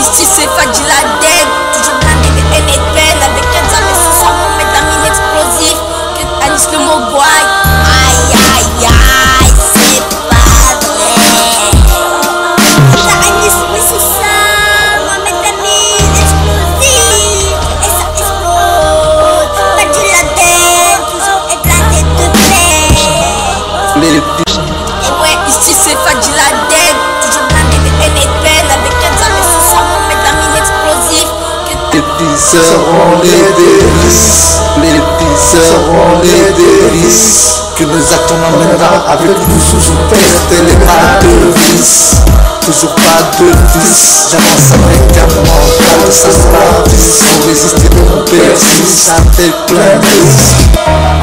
ici c'est Fadji Laden, toujours blindé de haine et de peine, avec un jamais sous sa main, métamine explosif, que Anis le Mogwai. Aïe aïe aïe, c'est pas vrai. La Anis, oui c'est ça, moi métamine explosif, et ça explose. Fadji Laden, toujours est blindé de peine. Et ouais, ici c'est Fadji Laden, toujours blindé de haine et de peine, avec un jamais sous sa main, métamine explosif. Les petits seront les délices, les petits seront les délices, que nos actes on emmènera avec nous sous une perte et les pas de vis. Toujours pas de vis, j'avance avec un mental, ça sera vis. Pour résister on persiste avec plein de risques.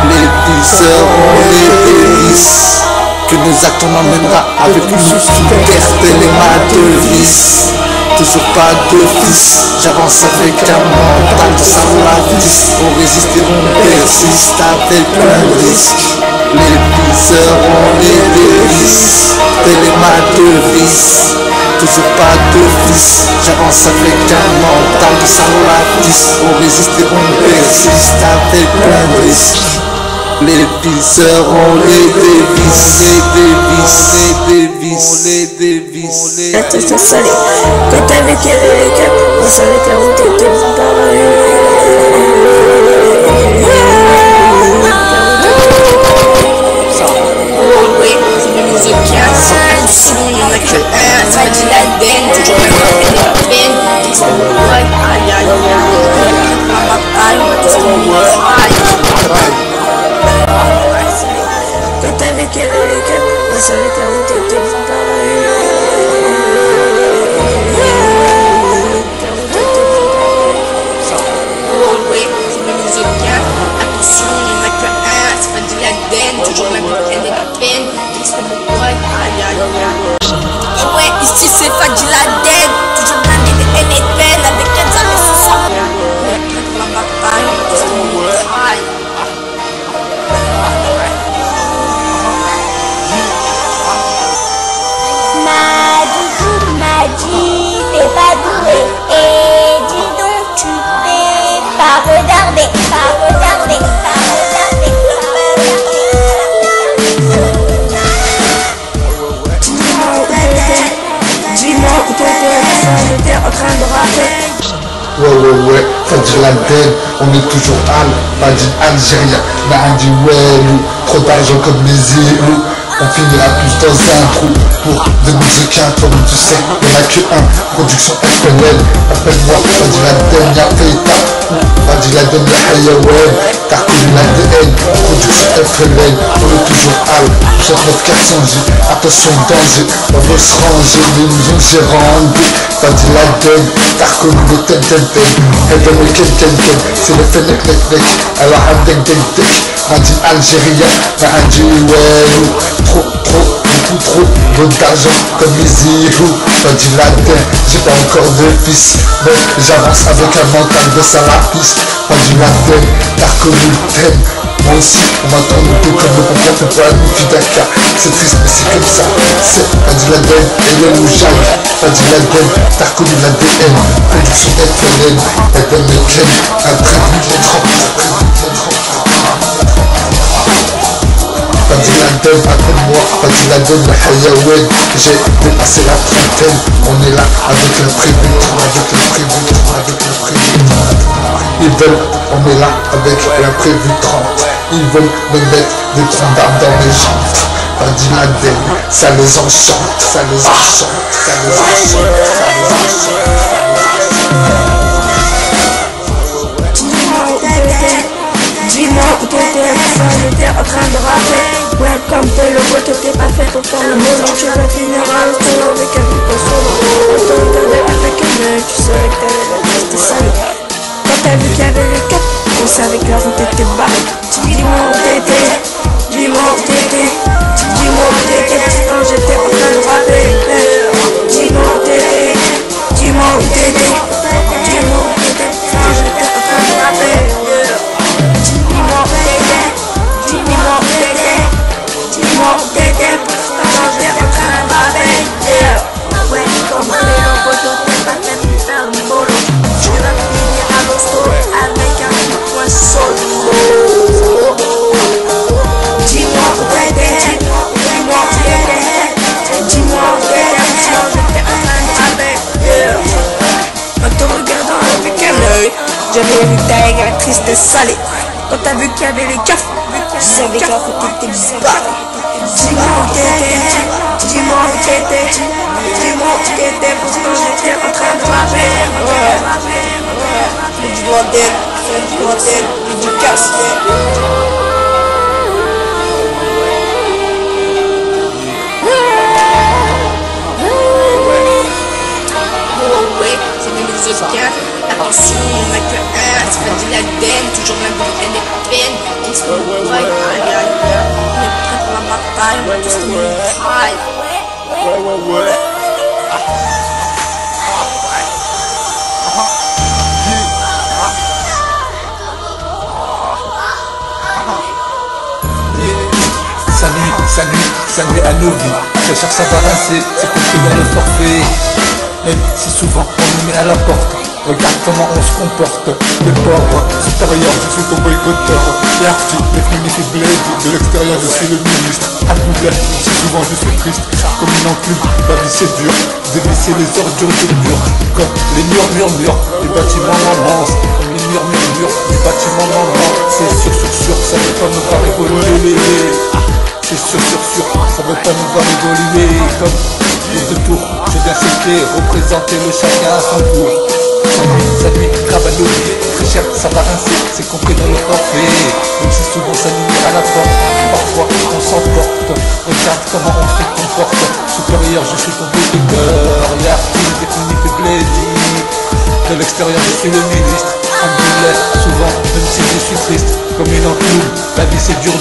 Les petits seront les délices, que nos actes on emmènera avec nous sous une perte et les pas de vis. Toujours pas de fils, j'avance avec un mental de salafis. Pour résister on persiste avec plein de risques. Les petits seront les délices, téléma de vis. Toujours pas de fils, j'avance avec un mental de salafis. Pour résister on persiste avec plein de risques. Les petits seront les dévices, les dévices, les dévices, les dévices. Attention salé, quand t'avais qu'il y avait le cap, on savait que la route était Oui, c'est le musée qui a ça, sinon il n'y en a que un, c'est Fadji Laden, toujours même en peine, c'est mon boy, aïe aïe aïe, c'est mon boy. quand t'avais qu'il y avait le cap, on savait que la route était Oui, c'est le musée qui a, attention, il n'y en a que un, c'est Fadji Laden, toujours même en peine, c'est mon boy, aïe aïe aïe. Et ouais, ici c'est Fadji Laden, toujours blindé de haine et de peine, avec un jamais sous sa main. C'est mon boy, aïe. Madji, t'es pas doué. Et dis donc, tu t'es pas regardé, pas regardé, pas regardé, dis-moi où t'étais en train de rapper. Ouais, Fadji Laden, on est toujours pas dit algérien, mais on dit ouais, trop d'argent comme les îles. On finira tous dans un trou pour 2015, comme tu sais, y'en a que un, production FNL. Appelle-moi Fadji Laden, y'a Feita, Fadji Laden, y'a Hayawen. T'as reconnu l'ADN, production FNL. On est toujours chaque notre 400G, attention danger. On veut se ranger, les nous j'ai rendu. Fadji Laden, t'as reconnu le ten. Elle donne le ken, c'est le fennec. Alors un dek. On dit algérien, mais on dit ouais. Trop d'argent comme les héros. Fadji Laden, j'ai pas encore de fils, mais j'avance avec un mental de salafis. Fadji Laden, t'as reconnu le thème. Moi aussi, on m'attend de tout comme le concours fait pour la boutique Dakar. C'est triste mais c'est comme ça. C'est Fadji Laden et le Moujag. Fadji Laden, t'as reconnu l'ADN. Production FNL, elle donne le ken. Un prévu les Fadji Laden, appelle-moi Fadji Laden, le Hayawen. J'ai dépassé la trentaine. On est là avec le prévu, avec le prévu. Ils veulent, on est là avec la prévu 30. Ils veulent me mettre des troncs d'arbres dans les jambes. Fadji Laden, ça les enchante, ça les enchante, ça les enchante, ça les enchante. Dis-moi où t'étais en train de rapper. Ouais, comme t'es le beau, t'étais pas fait pour faire le mot. Tu vas finir à l'hôtel avec un peu de solo. On te regardait avec un œil, tu savais que t'avais la tête, t'es sale. Quand t'as vu qu'il y avait le cap, on savait que la route était barrée. Dis-moi où t'étais, dis-moi où t'étais, dis-moi où t'étais quand j'étais en train de rapper. Dis-moi où t'étais. J'avais vu ta la tristesse salée. Quand t'as vu qu'il y avait les cafés, tu savais qu'à côté t'es barré. Dis-moi où t'étais, dis-moi où t'étais, dis-moi où t'étais, pourtant j'étais en train de rapper. Fais du bordel, fais du casse. Attention, on n'a que un, c'est pas de la denne, toujours la bonne et peine. On se voit, aïe aïe aïe, on est prêt pour la bataille, on va tous se mitraille. Salut à nos vies, je cherche ça va rincer, c'est compris dans le forfait. Même si souvent on nous met à la porte, regarde comment on se comporte. Les pauvres, supérieurs, je suis ton boycotteur. L'arty, les primitifs bled, de l'extérieur je suis le ministre. Alhamdoulilah, si souvent je suis triste, comme une enclume, la vie c'est dur. Dévisser les ordures dur, comme les murs du bâtiment immense. Comme les murs du bâtiment immense. C'est sûr, ça ne peut pas me faire évoluer. C'est sûr, ça veut pas nous voir évoluer. Comme les deux tours, je viens checker, représenter le chacun à son tour. Salut, grave à l'oublier, très cher, ça va rincer, c'est compris dans le forfait. Même si souvent ça nous met à la porte, parfois on s'emporte. Regarde comment on se comporte. Supérieur, je suis ton bodybuilder. L'artiste définit tes blésis. De l'extérieur, je suis le ministre. Alhamdoulilah, souvent, même si je suis triste, comme une enclume, la vie c'est dur.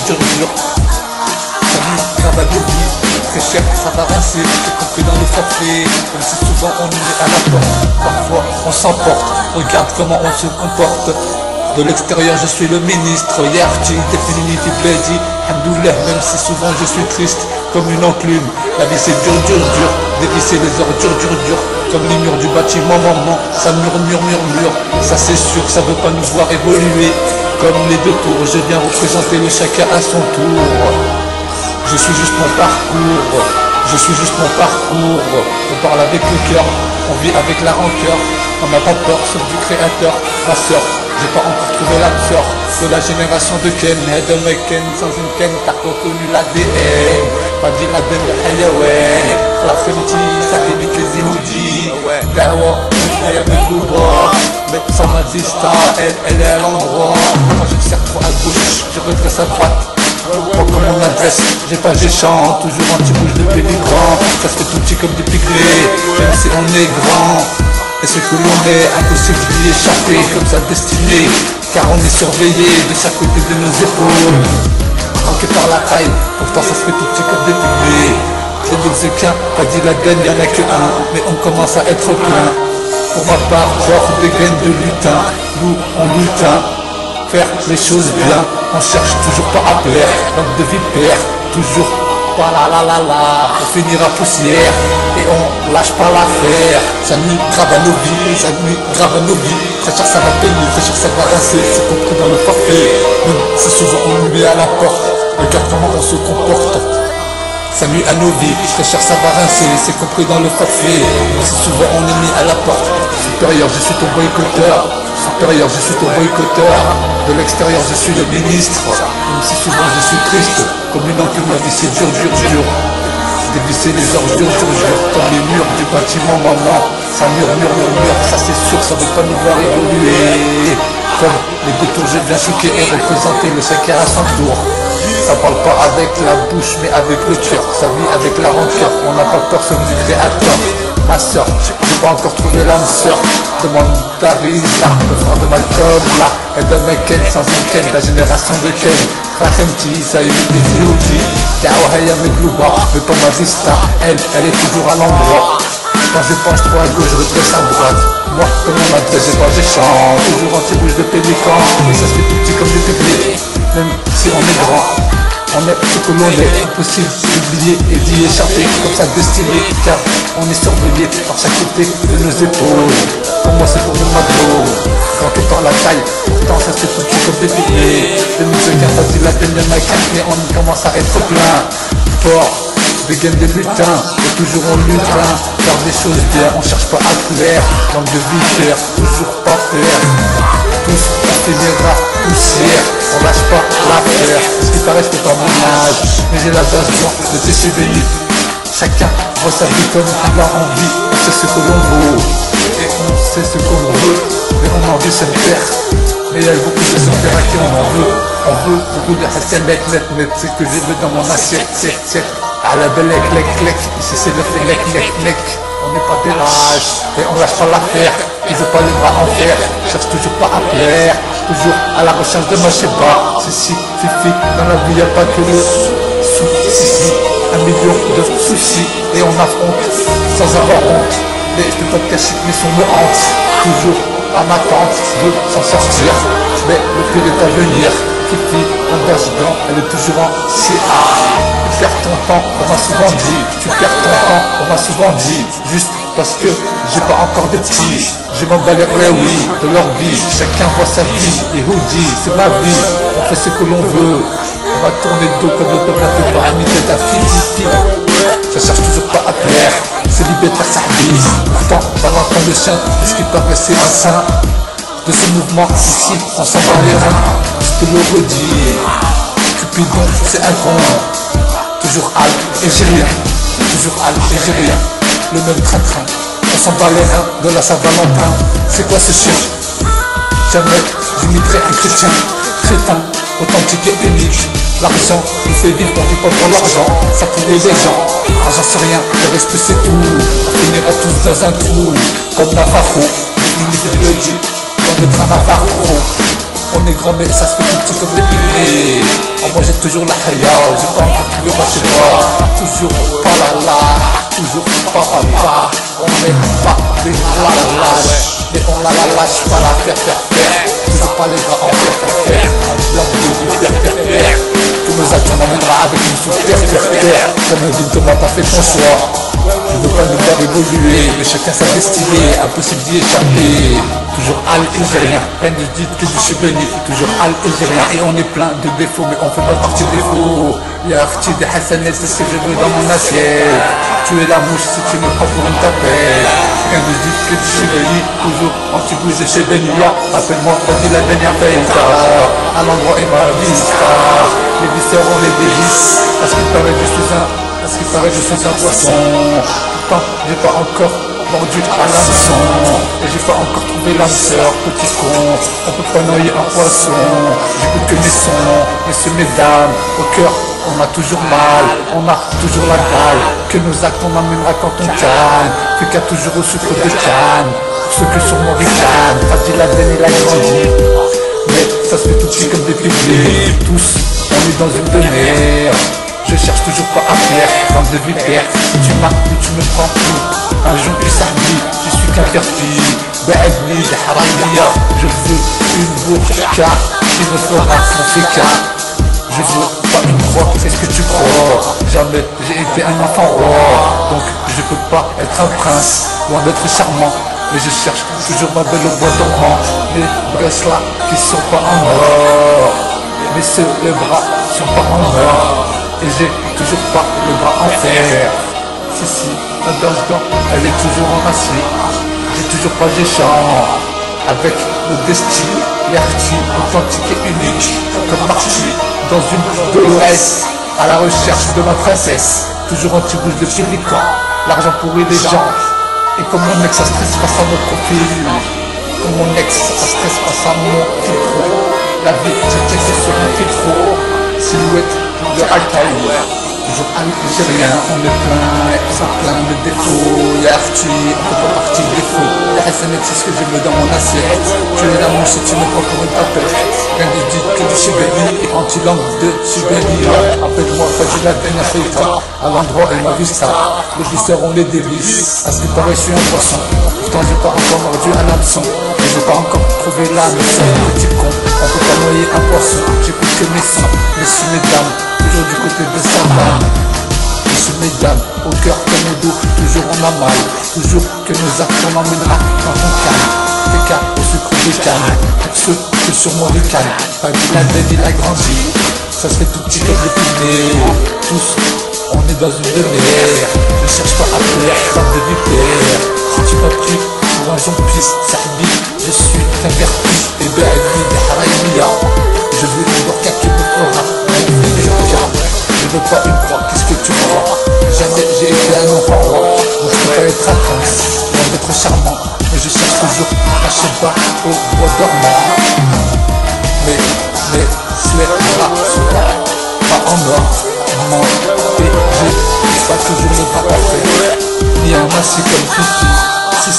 Ça va l'oublier, très cher, ça va rincer, c'est compris dans le forfait. Comme si souvent on nous met à la porte, parfois on s'emporte. Regarde comment on se comporte. De l'extérieur je suis le ministre. Yarti, définitif bledi. Alhamdoulilah, même si souvent je suis triste, comme une enclume. La vie c'est dur. Dévisser les ordures dur. Comme les murs du bâtiment, maman, ça murmure. Ça c'est sûr, ça veut pas nous voir évoluer. Comme les deux tours, je viens représenter le chacun à son tour. Je suis juste mon parcours, on parle avec le cœur, on vit avec la rancœur. On n'a pas peur, sauf du créateur. Ma soeur, j'ai pas encore trouvé la sœur de la génération de Ken, de Ken, sans une Ken, t'as reconnu l'ADN. Pas dit la belle de Hayawen, la Femti, ça évite les emojis. Dawa, elle est avec l'ouvre, mais sans ma vista, elle est à l'endroit. Quand je serre trop à gauche, je redresse à droite. Pour comme mon adresse, j'ai chante, toujours anti-bouche de pélican. Ça se fait tout petit comme des pygmées, même si on est grand. Et ce que l'on est, impossible d'y échapper, comme sa destinée. Car on est surveillé de chaque côté de nos épaules. Manqué par la taille, pourtant ça se fait tout petit comme des pygmées. Les Mexicains, pas dit la gaine, y'en a que un, mais on commence à être plein. Pour ma part, genre des graines de lutin, nous on lutin. Faire les choses bien, on cherche toujours pas à plaire. Langue de vipère, toujours pas on finira poussière et on lâche pas l'affaire. Ça nuit grave à nos vies, très cher ça va payer, très cher ça va rincer, c'est compris dans le forfait. Même si souvent on nous met à la porte, regarde comment on se comporte. Ça nuit à nos vies, très cher ça va rincer, c'est compris dans le forfait. Même si souvent on est mis à la porte. Supérieur, je suis ton boycotteur. Supérieur, je suis ton boycotteur. De l'extérieur, je suis le ministre. Même si souvent je suis triste, comme une enclume, la vie c'est dur. Dévisser les ordures, comme les murs du bâtiment, maman. Ça murmure, ça c'est sûr, ça veut pas nous voir évoluer. Comme les deux tours, je viens choquer et représenter le chacun à son tour. Ça parle pas avec la bouche, mais avec le cœur. Ça vit avec la rancœur, on n'a pas peur, sauf du créateur. Ma soeur, j'ai pas encore trouvé l'âme sœur. Demande Darisa, le frère de Malcolm là. Et de Ken, sans une Ken, la génération de Ken. Rahemti, ça évite des filles. Kawaii avec Louba, mais pas ma vista. Elle est toujours à l'endroit. Quand je penche trop à gauche, je redresse à droite. Moi, comme on m'adresse, j'ai chante. Toujours anti-bouche de pélican. Et ça se fait tout petit comme du public. Même si on est grand, on est ce que l'on est, impossible d'oublier et d'y échapper comme sa destinée. Car on est surveillé par chaque côté de nos épaules. Pour moi c'est pour le magot, quand on parle la taille, pourtant ça se fait tout petit comme des pygmées. De musique facile la peine de ma carte, mais on commence à être plein. Fort, des gains de butin, et toujours on lutte, faire des choses bien, on cherche pas à plaire. Langue de vipère, toujours pas faire. tous, on finira poussière. On lâche pas l'affaire, ce qui paraît c'est pas mon âge, mais j'ai l'attention de tes souvenirs. Chacun voit sa vie comme il a envie, on sait ce que l'on vaut, et on sait ce que l'on veut, mais on a envie de se faire. Mais il y a beaucoup de gens à qui on veut beaucoup de hassan net, c'est que je veux dans mon assiette, à la belle lec, ici c'est le fait lec, on n'est pas des lâches, et on lâche pas l'affaire, il veut pas les bras en fer, cherche toujours pas à plaire, toujours à la recherche de ma pas, si, fifi, dans la vie y a pas que le si, 1 million de soucis, et on affronte sans avoir honte, mais je peux pas te cacher que mes sons me hantent, toujours à ma tante de s'en sortir, mais le pire est à venir, Fifi, un berge blanc, elle est toujours en CA. Tu perds ton temps, on m'a souvent dit, juste parce que j'ai pas encore de petits. Je m'en bats les oui, de leur vie, chacun voit sa vie, et Hoodie, c'est ma vie, on fait ce que l'on veut, on va tourner le dos comme le peuple un peu parmi ta fille, ça cherche toujours pas à plaire, c'est libétaire sa vie, pourtant, Valentin le chien, ce qui paraissait un saint, de ce mouvement ici, on s'en bat les reins, je te le redis, Cupidon, c'est un con, toujours Al et j'ai rien, le même train-train, on s'en bat les reins de la Saint-Valentin, c'est quoi ce chien? Jamais j'imiterai un chrétien, crétin, authentique et unique, l'argent nous fait vivre, on vit pas pour l'argent, ça pourrit les gens, argent c'est rien, le respect c'est tout, on finira tous dans un trou, comme Navarro, limite le dit, on est un Navarro, on est grand mais ça se fait tout petit comme des piliers, on mangeait toujours la haya, j'ai pas encore trouvé ma chez moi, toujours pas la, toujours pas, on n'est pas des lâches, mais on la lâche pas la faire, toujours pas les bras en faire, blanc de faire, tous nos actions m'emmènera avec une soupe terre, comme un ville Thomas t'as fait ton choix. Je veux pas nous faire évoluer, mais chacun sa destinée, impossible d'y échapper. Toujours Al et j'ai rien, rien de dit que je suis béni. Toujours Al et j'ai rien, et on est plein de défauts, mais on fait pas partie des faux. Y'a Arti des Hassanet, c'est ce que je veux dans mon assiette. Tu es la mouche si tu me prends pour une tapette. Rien de dit que je suis béni, toujours anti-bouge chez Benia. Appelle-moi, vas-y la dernière Fenta. À l'endroit et ma vista. Les viscères ont les délices, parce qu'il paraît je suis un poisson. Pourtant j'ai pas encore mordu à l'hameçon, et j'ai pas encore trouvé l'âme sœur, petit con. On peut pas noyer un poisson, j'écoute que mes sons, messieurs, mesdames, au cœur on a toujours mal, on a toujours la dalle, que nos actes on amènera quand on canne, fait qu'il y a toujours au sucre de canne, pour ceux que sur mon ricane, Fadil Aden il a grandi, mais ça se fait tout petit comme des piliers, tous on est dans une demeure. Je cherche toujours pas à faire, bande de vipère. Si tu marques ou tu me prends tout, un jour tu s'habille, je suis qu'un perfi. Ba'adni, des haramia. Je veux une bourka qui me fera mon féca. Je veux pas une croix, c'est ce que tu crois. Jamais j'ai été un enfant roi, donc je peux pas être un prince, loin d'être charmant. Mais je cherche toujours ma belle au bois dormant. Les bracelets qui sont pas en or, mais ceux les bras sont pas en or. Et j'ai toujours pas le bras en fer. Si, la danse blanc, elle est toujours en acier. J'ai toujours pas géchant. Avec le destin, l'arti, authentique et unique. Comme Marty, dans une Dolores, à la recherche de ma princesse. Toujours anti-bouche de pirican. L'argent pourrit les gens. Et comme mon ex, ça stresse face à mon profil. Comme mon ex, ça stresse face à mon filtre. La vie, c'est sur un filtre. Silhouette de Altaï, toujours algérien, on est plein de défauts. Y'a Arti, on fait pas partie des faux. La Hassanet, c'est ce que je veux dans mon assiette. Tu es la mouche et tu me prends pour une tapette. Rien de dit que du Chibéni, et anti-langue de Chibéni. Appelle-moi Fadil Aden Fenta, à l'endroit et ma vista. Les viscères ont les délices, à ce qui paraît je suis un poisson. Pourtant j'ai pas encore mordu un hameçon, et j'ai pas encore trouvé la leçon. Petit con, on peut pas noyer un poisson. J'écoute que mes sons, messieurs, mesdames, toujours du côté de Saint-Dame. Messieurs, mesdames, au cœur comme au dos, toujours on a mal. Toujours que nos actes on emmènera dans ton calme. Des cas au sucre de canne, pour ceux que sur mon ricane. Fadil Aden il a grandi, ça se fait tout petit comme les pinés. Tous, on est dans une demeure. Je cherche pas à plaire, bande de vipères. Si tu m'as pris pour un jeune piste, Sahabi, je suis qu'un vertige et bête. sais pas, au bois dormant. Mais cela pas en or, et j'ai pas toujours le bras en fer, ni un massif comme Fifi. Si,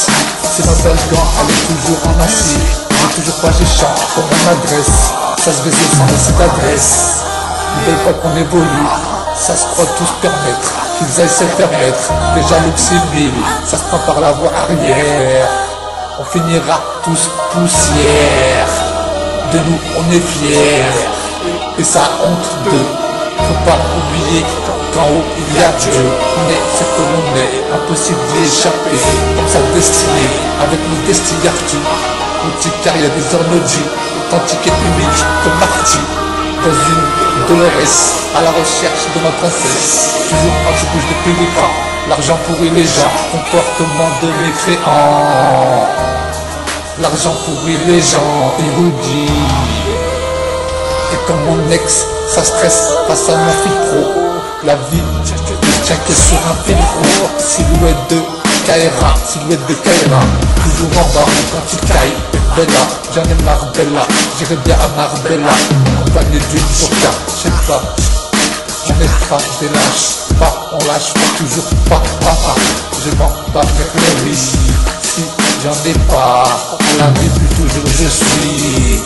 c'est ma belle gant, elle est toujours en acier. J'ai toujours pas géchant pour mon adresse. Ça se baisse sans laisser d'adresse. Ils veulent pas qu'on évolue, ça se croit tous permettre. Qu'ils aillent se permettre, déjà l'oxymile, ça se prend par la voie arrière. On finira tous poussière. De nous on est fiers, et ça honte d'eux. Faut pas oublier qu'en haut il y a Dieu. On est ce que l'on est, impossible d'y échapper. Comme sa destinée, avec nos destiny Arthur. Boutique car il y a des ornologies, authentique et unique comme Marty. Dans une Dolores, à la recherche de ma princesse. Toujours anti-bouche de pélican, l'argent pourrit les gens, comportement de mécréants. L'argent pourrit les gens, érudits. Et comme mon ex, ça stresse face à mon fil pro. La vie ne tient que sur un fil pro. Silhouette de Kaira, toujours en bas quand il caille. Bella, j'en ai marre Bella, j'irai bien à Marbella, accompagné d'une vodka, je sais pas, on n'est pas des lâches, pas, on lâche pas, toujours pas, je vends pas mes riz, si j'en ai pas, à la vie plus toujours je suis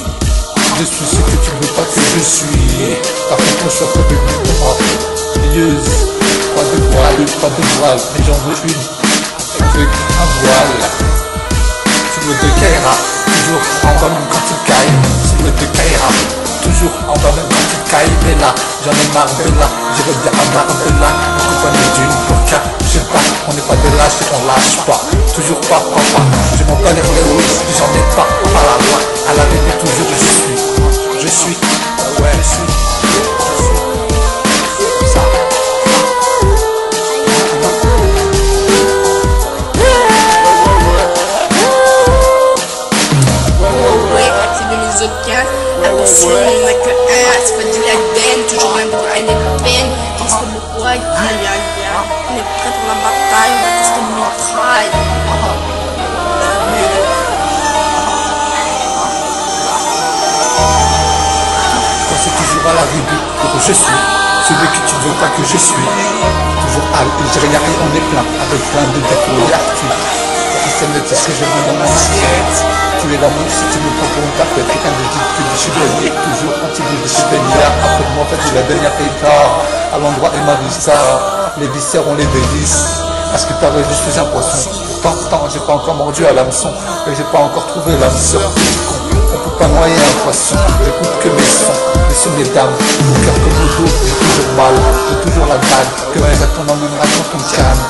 ce que tu veux pas que je suis, par contre je suis un peu de moi, lieuse, pas de voile, mais j'en veux une, avec un voile, silhouette de Kaira. Toujours en bas même quand il caille, silhouette de Kaira. Toujours en bas même quand il caille, Bella, j'en ai marre Bella, j'irai bien à Marbella, accompagné d'une vodka, je sais pas, on n'est pas des lâches et on lâche pas, toujours pas, je m'en bats les roues, j'en ai pas, par la loi, à la vérité toujours je suis, ouais je suis. Attention, on n'a que un, c'est pas du laden, toujours même pour une peine. Qu'est-ce que le roi, aïe aïe aïe, on est prêt pour la bataille, on a testé le mitraille. Quand c'est toujours à la rue que je suis, celui que tu ne veux pas que je suis. Toujours à l'Algérie, on est plein, avec plein de défauts et actifs. C'est ce que je veux dans ma maquette. Tu es l'amour si tu me prends pour une tapette. Quelqu'un de dit que du chevalier, toujours anti-bouche de chevalier. Après moi, fait la dernière péta. À l'endroit et ma vista. Les viscères ont les délices. Parce que pareil, je suis un poisson. Pourtant, j'ai pas encore mordu à l'hameçon. Et j'ai pas encore trouvé l'âme sœur. On peut pas noyer un poisson. J'écoute que mes sons. Messieurs, mesdames, au cœur comme au dos, j'ai toujours mal. J'ai toujours la dalle. Que mes attendent emmènera quand on calme.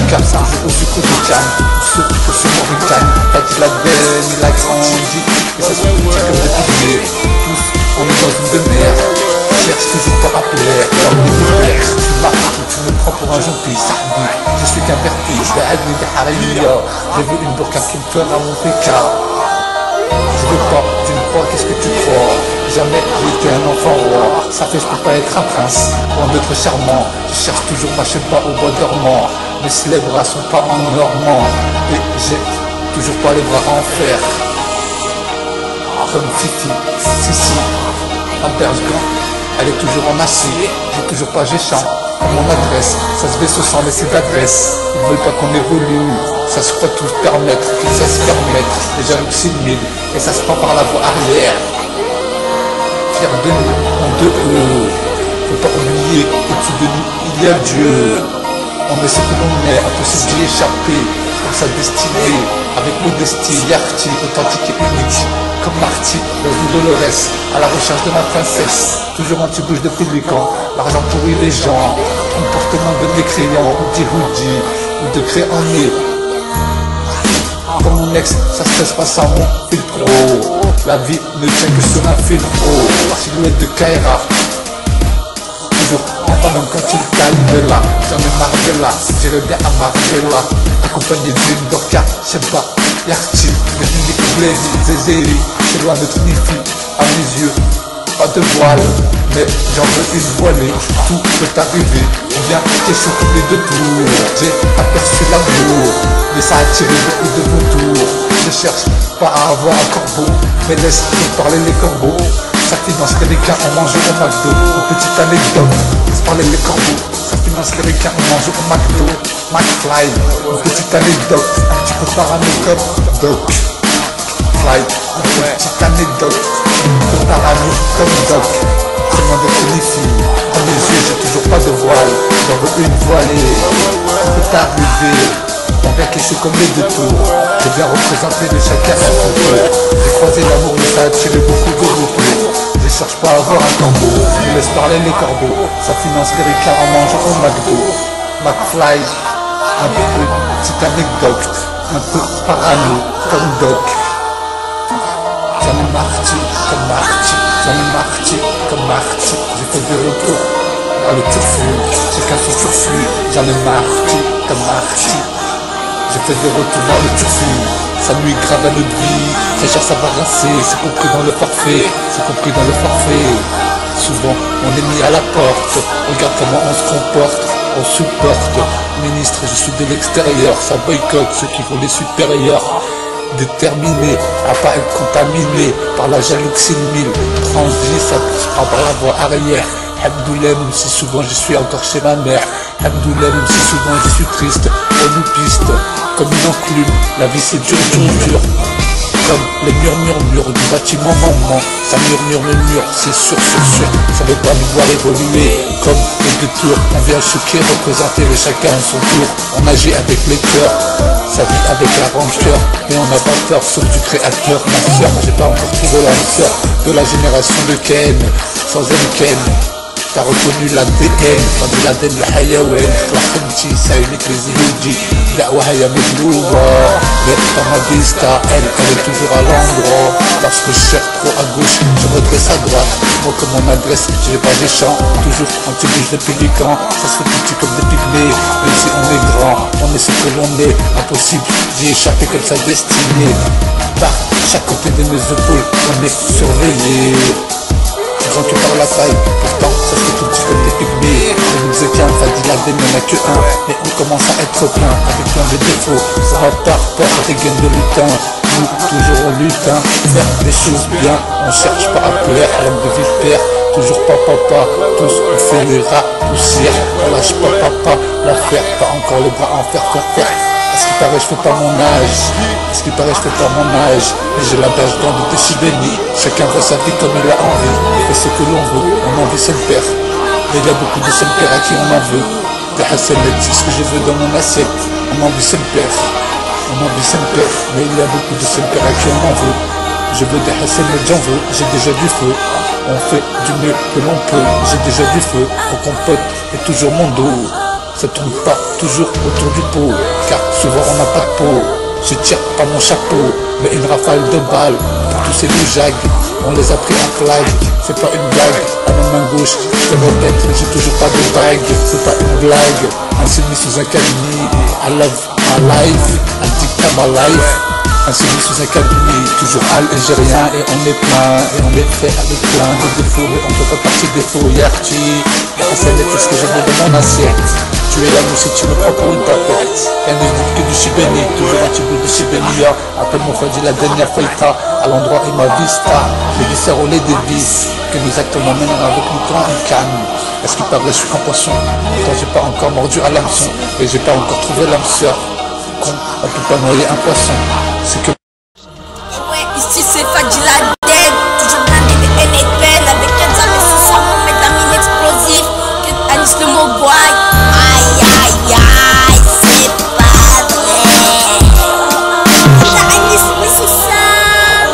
Comme ça, au sucre du calme, ceux qui sont mauritanes, pas dit la belle, il a grandi, et ça se fait comme des piliers, tous, on est dans une demeure, cherche toujours pas à plaire, dans le désert, tu marques, tu me prends pour un gentil, je suis qu'un vertige, j'ai vu une burqa qui me fera mon pécard, je veux pas, tu me crois, qu'est-ce que tu crois? Jamais j'ai été un enfant roi, ça fait je peux pas être un prince, loin d'être charmant, je cherche toujours ma chaîne pas au bois dormant, mes si les bras sont pas en normand, et j'ai toujours pas les bras en fer, comme Fifi, si, un berge-gant, elle est toujours en acier, j'ai toujours pas géchant, comme mon adresse, ça se baisse sans laisser d'adresse, ils veulent pas qu'on évolue, ça se croit tous permettre, ça se permettre, déjà l'oxymile, et ça se prend par la voie arrière. De nous, en deux faut pas oublier qu'au-dessus de nous il y a Dieu. On est ce que l'on est, impossible d'y échapper, comme sa destinée, avec modestie, Yarty, authentique et unique, comme Marty, le Dolores, à la recherche de ma princesse, toujours anti-bouche de pélican, l'argent pourrit les gens, comportement de mécréants, ou d'érudits, ou de créanciers. Comme mon ex, ça se passe pas sans mon fil pro. La vie ne tient que sur un fil pro. Silhouette de Kaira. Toujours en bas même quand il caille là. J'en ai marre de là, j'irai bien à Marbella. Accompagné d'une burqa, je sais pas, Yarty, mais je dis que Zézéri, c'est loin de Tunifi, à mes yeux, pas de voile. mais j'en veux une voilée. Tout peut arriver, on vient question tous les 2 tours. J'ai aperçu l'amour, mais ça a attiré beaucoup de vautours. Je cherche pas à avoir un corbeau, mais laisse-nous parler les corbeaux. Ça finance les requins, on mange au McDo. Une petite anecdote, laisse parler les corbeaux. Ça finance les requins, on mange au McDo. McFly, une petite anecdote, un petit peu parano comme Doc. Fly, une petite anecdote, un peu parano comme Doc. C'est mon définition, dans mes yeux j'ai toujours pas de voile. J'en veux une voilée, ça peut arriver. On vient cacher comme les 2 tours. Je viens représenter de chacun un tour. J'ai croisé l'amour mais ça a attiré beaucoup de retours. Je cherche pas à avoir un corbeau, je laisse parler les corbeaux. Ça finance les requins en mangeant au McDo. McFly, un peu petite anecdote, un peu parano comme Doc. J'en ai marty comme Marty, j'en ai marty comme Marty. J'ai fait des retours dans le turfu, chacun son turfu. J'en ai marty comme Marty. J'ai fait des retours dans le turfu, ça nuit grave à notre vie. Très cher ça va rincer, c'est compris dans le forfait, c'est compris dans le forfait. Souvent on est mis à la porte, regarde comment on se comporte, on supporte. Ministre, je suis de l'extérieur, ça boycotte ceux qui font les supérieurs. Déterminé à pas être contaminé par la jalousie 1000. Transi, ça prend par la voie arrière. Abdoullah, même si souvent je suis encore chez ma mère. Abdoullah, même si souvent je suis triste. On nous piste comme une enclume. La vie c'est dur, dur. Comme les murmures du bâtiment maman. Ça murmure, c'est sûr. Ça veut pas nous voir évoluer. Comme les 2 tours, on vient choquer, représenter le chacun à son tour. On agit avec les cœurs, ça vit avec la rancœur. Mais on n'a pas peur, sauf du créateur. Ma soeur, j'ai pas encore trouvé la sœur de la génération de Ken. Sans Ken, t'as reconnu l'ADN. Quand il a donné le hayawan, la khemti, ça unique les illusions. Da'wa haya midlouba, mais dans ma vista, elle est toujours à l'endroit. Parce que je cherche trop à gauche, je redresse à droite. Moi comme mon adresse, je vais pas des champs. Toujours anti-bouche de pélican, ça se fait petit comme des pygmées. Même si on est grand, on est ce que l'on est. Impossible d'y échapper comme sa destinée. Par chaque côté de mes épaules, on est surveillé. Grand que par la taille, pourtant ça se fait tout petit comme des pygmées. Le nous est bien, Fadil Aden, y'en a que un. Mais on commence à être plein, avec plein de défauts. Ça va par rapport à des gaines de lutin. Nous, toujours au lutin, faire des choses bien. On cherche pas à plaire, à l'homme de vipère. Toujours pas papa, tous on fait les rats poussière. On lâche pas papa, l'affaire, pas encore les bras en faire. À ce qui paraît je fais pas mon âge, à ce qui paraît je fais pas mon âge. Mais j'ai la base dans de suis béni. Chacun voit sa vie comme il a envie. Et fait ce que l'on veut, on en veut c'est le père. Mais il y a beaucoup de seul père à qui on en veut. Des hassanettes, c'est ce que je veux dans mon assiette. On en veut c'est le père, on en veut c'est le père. Mais il y a beaucoup de seul père à qui on en veut. Je veux des hassanettes, j'en veux, j'ai déjà du feu. On fait du mieux que l'on peut, j'ai déjà du feu. On compote et toujours mon dos. Ça tourne pas toujours autour du pot, car souvent on n'a pas de peau. Je tire pas mon chapeau, mais une rafale de balles pour tous ces loujagues. On les a pris en flag, c'est pas une blague. À ma main gauche, je te répète, j'ai toujours pas de bague. C'est pas une blague, ainsi mis sous un cabinet. I love my life, addict à ma life. Ainsi mis sous un cabinet, toujours algérien. Et on est plein, et on est fait avec plein de défauts. Et on peut pas partir défaut, Yarchi. C'est ce que je veux de mon assiette. Tu es là où si tu me prends pour une tapette. Rien ne dit que du chibéni, toujours un petit bout de chibénia. Appelle mon Fadil la dernière feuilleta. À l'endroit et ma vista. Les viscères au lait des vis. Que nous actons m'emmènent avec nous quand une canne. Est-ce qu'il paraît je suis en poisson? Pourtant j'ai pas encore mordu à l'hameçon. Et j'ai pas encore trouvé l'âme sœur. Con, on peut pas noyer un poisson. C'est que Ouais, ici c'est Fadil Aden. Toujours blindé de haine et de peine. Avec 15 ans, mais c'est ça mon métamine explosif. Que Anis le mot boy. Aïe aïe aïe, c'est pas vrai. Ça Anis, mais c'est ça,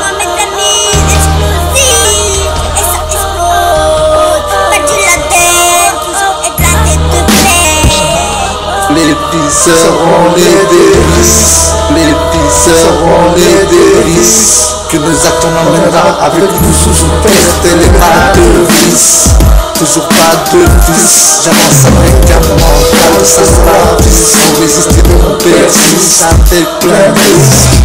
mon métamine explosif. Et ça explose. Fadil Aden, toujours éclaté de paix. les pisseurs ont les délices. Les pisseurs ont les délices. Que nos actes on emmènera avec nous sous une perte et les bras de vis. Toujours pas de vice, j'avance avec un mental, ça se ravisse. Sans résister on persiste avec plein de risques.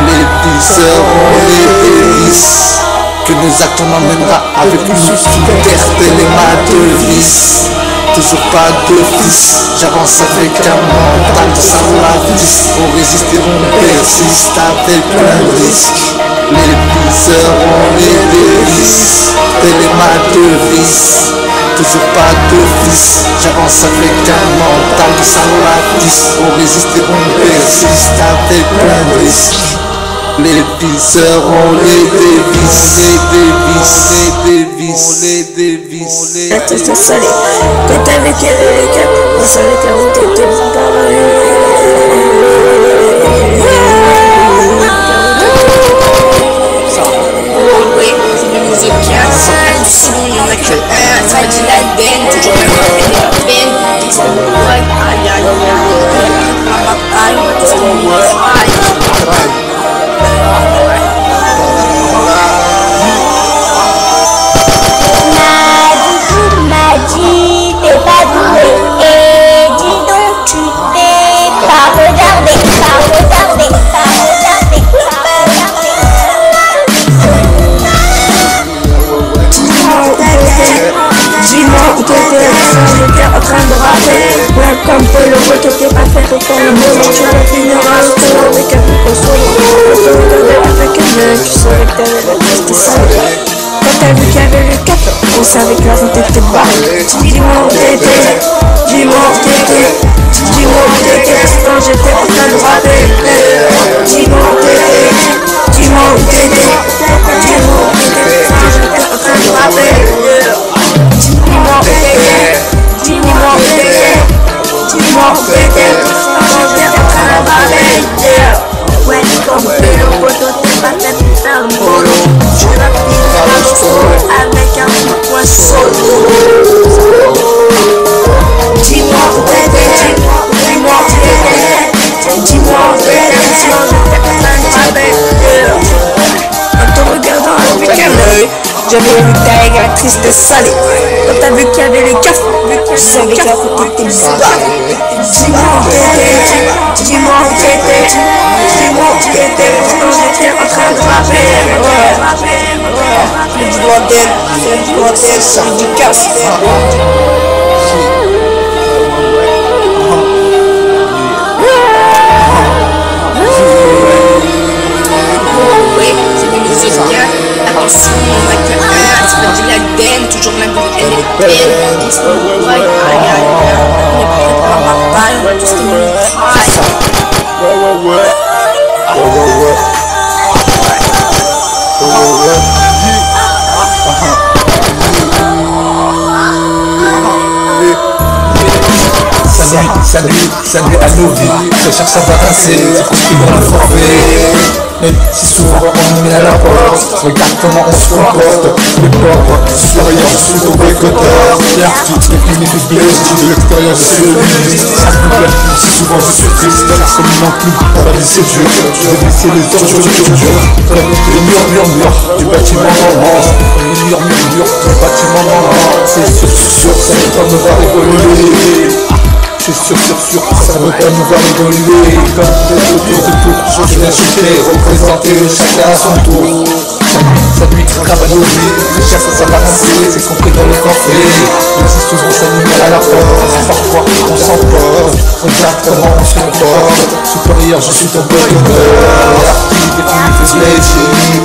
Les pisseurs ont les délices. que nos actes on emmènera avec nous sous terre, telle est ma devise. Toujours pas de fils, j'avance avec un mental sans la vis. On résiste et on persiste avec plein de risques. Les viseurs ont les délices, telle est ma devise. Toujours pas de fils, j'avance avec un mental sans la vis. On résiste et on persiste avec plein de risques. Les viseurs ont les dévices. La tête salée, quand t'avais qu'elle et les câbles, on savait que la route était Oui, c'est du musique si on y en a que un, ça dit la denne, toujours la peine, c'est mon boy, aïe aïe aïe, c'est mon boy, T'es pas doué, et dis donc tu t'es pas regardé, Dis-moi où t'étais, j'étais en train de rapper. Welcome to le world, t'étais pas fait pour faire le moment. Tu vas finir à l'auto avec un peu de solo. On te regardait avec un œil, tu savais que t'avais la tête salée. Quand t'as vu qu'il y avait le cap, on savait que la route était barrée. Dis-moi où t'étais, dis-moi où t'étais, dis-moi où t'étais quand j'étais en train de rapper. Dis-moi où t'étais, dis-moi où t'étais, dis-moi où t'étais quand j'étais en train de rapper. Dis-moi où t'étais, dis-moi où t'étais, dis-moi où t'étais quand j'étais en train de rapper. Welcome to le poteau, t'es pas fait pour faire le bolo. Tu vas finir à l'auto avec un coup de poing solo. Dis-moi où t'étais, dis-moi où t'étais, dis-moi où t'étais, sinon j'étais en train de rapper. En te regardant avec un œil, j'avais vu que ta gueule triste et salée. Quand t'as vu qu'il y avait les cafés, tu savais que la route était barrée. Dis-moi où t'étais, dis-moi où t'étais, dis-moi où t'étais quand j'étais en train de rapper. C'est du doigt d'aile, c'est du doigt d'aile, c'est du casse. oui, c'est du musique attention, on a que un, ça dit la denne, toujours la vie, elle est belle, c'est mon boy, aïe aïe aïe, on est prêt pour la bataille, tout ce qui nous traille. Salut à nos vies, très cher ça va rincer, c'est construit dans le forfait. Même si souvent on nous met à la porte, regarde comment on se comporte. Les pauvres, supérieurs, je suis au boycotteur. L'artiste, le clinique est blessé, de l'extérieur je suis le ministre. Ça me plaît, si souvent je suis triste, comme une enclume, la vie c'est dur. Je vais baisser les ordures, comme les murs du bâtiment moment. Les murs du bâtiment moment. C'est sûr, ça ne peut pas me voir évoluer. C'est sûr, ça veut pas nous voir évoluer. Comme des autour de tour, je viens chuter, représenter chacun à son tour. Ça nuit, travaille au lit, les chefs ça va passer, c'est compris dans le coffret. Même si souvent ça nous met à la porte, parfois on s'emporte. Regarde comment on se comporte, supérieur je suis ton boycotteur. L'artiste défini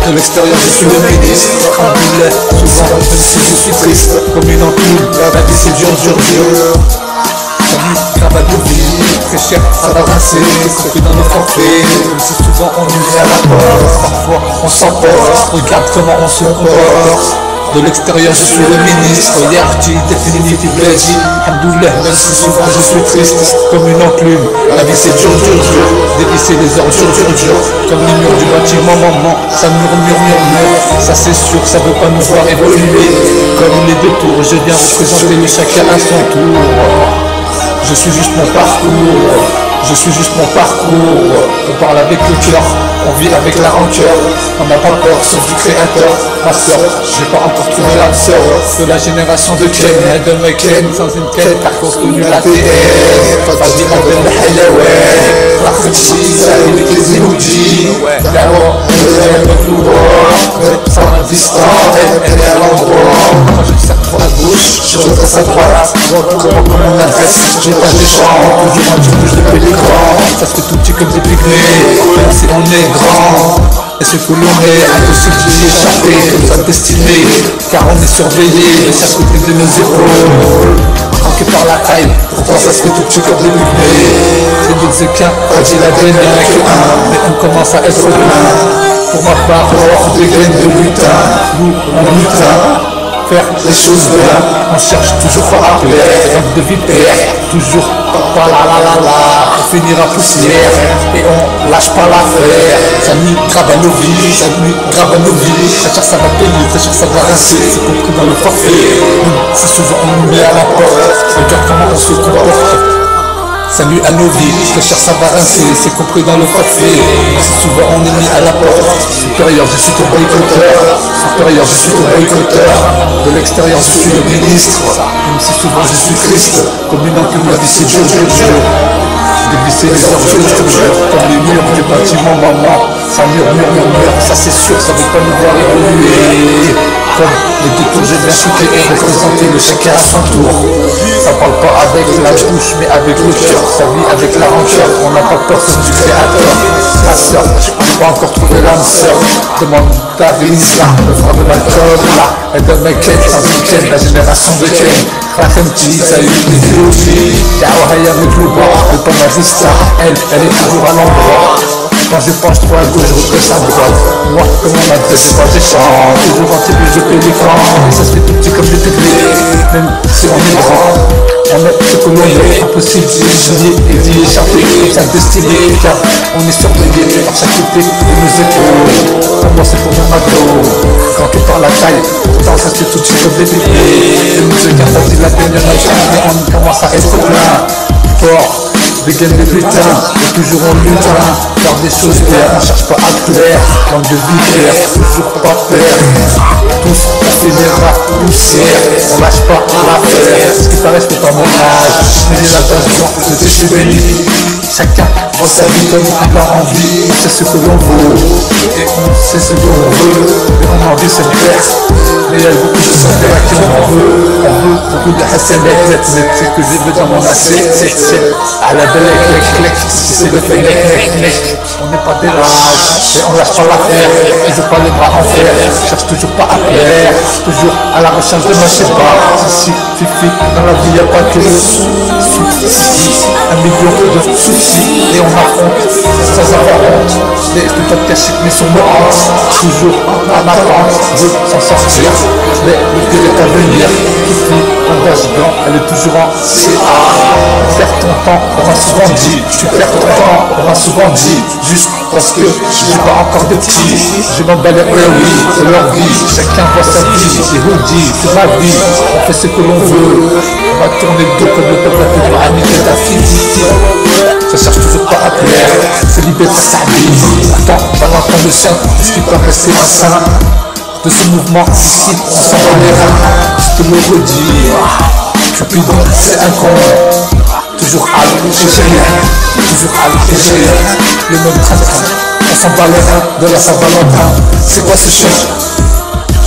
fait de l'extérieur je suis le ministre. Alhamdoulilah, souvent même si je suis triste, comme une enclume, la vie c'est dur. Travail de vie, très cher, ça va rincer, c'est dans nos forfaits. Même si souvent on nous met à la porte, parfois on s'emporte. Regarde comment on se comporte. De l'extérieur je suis le ministre, Yarti, définitif Belgique. Alhamdoulilah, même si souvent je suis triste, comme une enclume. La vie c'est dur, dévisser les ordures, comme les murs du bâtiment, maman. Ça murmure, ça c'est sûr, ça veut pas nous voir évoluer. Comme les deux tours, je viens représenter le chacun à son tour. Je suis juste mon parcours, on parle avec le cœur, on vit avec la rancœur. On n'a pas peur, sauf du créateur. Ma soeur, j'ai pas encore trouvé l'âme sœur de la génération de Ken, de Meken, sans une quête, t'as connu la TN. Vas-y, on donne la halaway, la khutchi, ça avec les emojis. Là-haut, on est avec l'ouvreur, ça va vista, elle est à l'endroit. Quand je serre pour la gauche, je redresse à droite. Comme on adresse, j'ai pas des champs. Toujours un petit bouge de pélican. Ça se fait tout petit comme des pygmées. Même si on est grand, et ce que l'on est, impossible d'y échapper. Comme sa destinée, car on est surveillé. Et ça côté de nos épaules. Manqué par la taille, pourtant ça se fait tout petit comme des pygmées. C'est d'autres équins, fragile à peine, y'en a que un. Mais on commence à être plein. Pour ma part, on des graines de lutin. Nous, on lutin. Faire les choses bien, on cherche toujours pas à plaire. De vipère, toujours pas on finira poussière. Et on lâche pas l'affaire. Ça nuit grave à nos vies, ça nuit grave à nos vies. Ça cherche, ça va payer, ça cherche, ça va rincer. C'est compris dans le forfait. C'est souvent on nous met à la porte. Regarde comment on se comporte. Salut à nos vies, je cherche ça va rincer, c'est compris dans le forfait. C'est souvent on est mis à la porte. Supérieur, je suis ton boycotteur. Supérieur, je suis ton boycotteur. De l'extérieur, je suis le ministre. Même si souvent je suis Christ. Communant que ma vie c'est Dieu. Dévisser les orgues, comme les murs du bâtiment, maman. Ça murmure, ça c'est sûr, ça veut pas nous voir évoluer. Comme les détours, je viens choquer et représenter le chacun à son tour. Ça parle pas avec la bouche, mais avec le cœur. Ça vit avec la rancœur, on n'a pas peur, c'est du créateur. La sœur, je n'ai pas encore trouvé l'âme sœur. Demande ta Lisa, le frère de l'alcool, là. Elle donne ma quête, sans une quête, la génération de Ken. Raconte-t-il, ça a eu une idéologie. Yahweh avec le bord, le temps ma vista. Elle est toujours à l'endroit. Quand je penche trop à gauche, je repousse à droite. Moi, comme on m'a dit, c'est pas des chants. Toujours en tribu, je paie l'écran. Ça se fait tout petit comme des techniques. Même si on est grand, on est ce que l'on est. Impossible d'y échapper et d'y échapper. Comme sa destinée, car on est surveillé par chaque côté de nos épaules. Pour moi, c'est pour mon ado. Quand on parle la taille, pourtant ça se fait tout petit comme des bébés. Le musée, car ça dit la peine, y'en a jamais. On commence à être plein. Fort. Des gaines de putain, et toujours en lutin. Faire des choses bien, on cherche pas à plaire. Manque de vipère, toujours pas faire. Tous, on finira poussière. On lâche pas l'affaire. Ce qui paraît, je fais pas mon âge. Mais j'ai l'attention, je suis béni. Chacun voit sa vie comme il a envie. C'est ce que l'on vaut, et on sait ce que l'on veut. Et on a envie de se faire. Mais il y a beaucoup de choses à qui on veut. On veut beaucoup de hassanettes. C'est que j'ai vu dans mon assiette. C'est à la belle clec, c'est le fait nec. On n'est pas des lâches, et on lâche pas l'affaire. Ils ont pas les bras en fer. Cherche toujours pas à plaire. Toujours à la recherche de moi, je sais pas. Si, fifi, dans la vie y a pas que le souci. Un million de soucis, et on affronte sans avoir honte. Les peut-être cachés, mais sont morts. Toujours en attente, veut s'en sortir. Mais le pire est à venir. Fifi, langage blanc, elle est toujours en CA. Perds ton temps, on m'a souvent dit. Tu perds ton temps, on m'a souvent dit. Juste parce que je suis pas encore de petit. Je m'emballe, oui, c'est leur vie. Chacun voit sa vie, c'est hoodie, c'est ma vie. On fait ce que l'on veut. On va tourner le dos comme le peuple a fait pour amitié ta fille. Ça cherche toujours pas à plaire. C'est libéré par sa vie. Attends, Valentin le sien, ce qui peut rester un saint. De ce mouvement ici, on s'en va les reins. Je te le redis. Cupidon, c'est un con. Toujours à et j'ai rien. Toujours à et j'ai rien. Le même train-train. On s'en bat les reins de la Saint-Valentin. C'est quoi ce chien?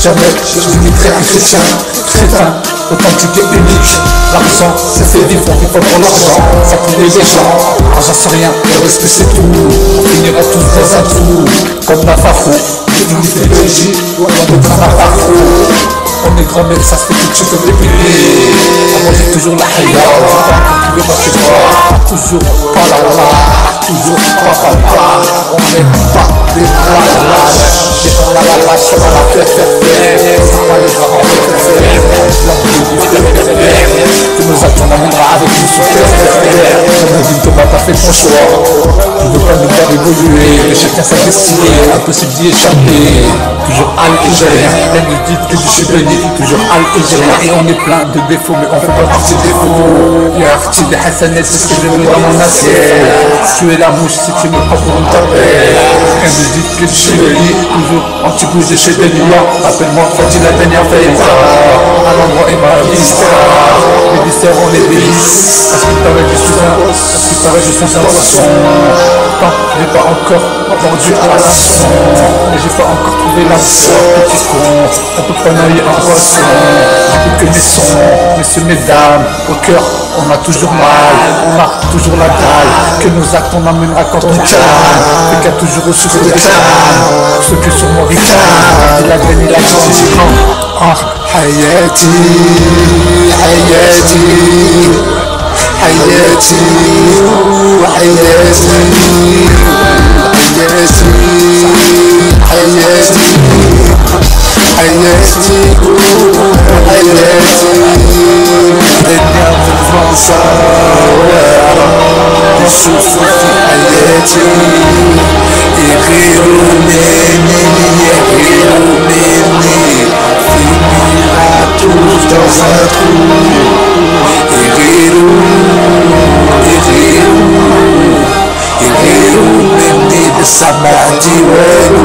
Jamais je limiterai un chrétien. Crétin, authentique et unique. L'argent, c'est fait vivre, on vit pas pour l'argent. Ça connaît les gens. Argent c'est rien, le respect c'est tout. On finira tous dans un trou. Comme Navarro, l'unité de J, on est dans un parcours. On est grand mais ça se fait tout de suite comme des piliers. Moi j'ai toujours la haya, tu veux pas chez toi. Toujours pas la la, toujours pas. On n'est pas des lâches. Et on a la lâche, on a la faire. Ça va les bras en tu nous attends, on viendra avec nous sur terre. On a dit Thomas, t'as fait ton choix. Tu veux pas nous faire évoluer, mais chacun sa destinée. Impossible d'y échapper. Toujours Al et j'ai rien. Elle nous dit que je suis béni. Toujours Al et j'ai rien. Et on est plein de défauts, mais on fait pas partie des défauts. Il y a un petit de Hassanet, c'est ce que je veux dans mon assiette. Tu es la mouche si tu me prends pour une tapette. Rien ne dit que je suis le lit, toujours anti-bougé chez des lions. Appelle-moi Fadi la dernière veille. À l'endroit et ma viscère. Les viscères on les délice. À ce qui paraît je suis un poisson. Pourtant j'ai pas encore entendu à la leçon. Et j'ai pas encore trouvé la sœur. Petit con, on peut pas noyer un poisson. J'écoute que mes sons, messieurs, mesdames. Au cœur on a toujours mal, on a toujours la dalle. Que nos actes on amènera quand on calme. Fait qu'il y a toujours au sucre de calme. Ceux que sur mon ricard, il a gagné la grande. حياتي حياتي حياتي وحياتي حياتي حياتي حياتي وحياتي الدنيا في فرنسا نشوفو في حياتي يغيروا مني يغيروا مني tous dans un trou. Irirou, meni de samadi welu.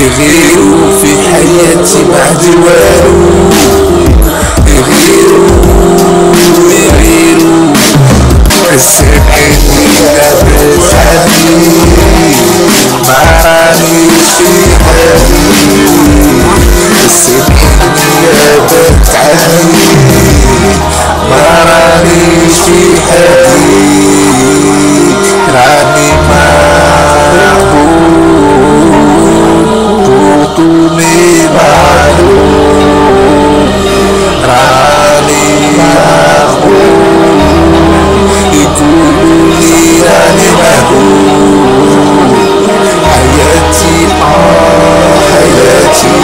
Irirou, fi hayati mahdi welu. Irirou, سمعني يا بسعدي مراني في هدي سمعني يا بسعدي مراني في هدي راني معبود بطولي معلوم راني معبود يقولولي راني معبود حياتي حياتي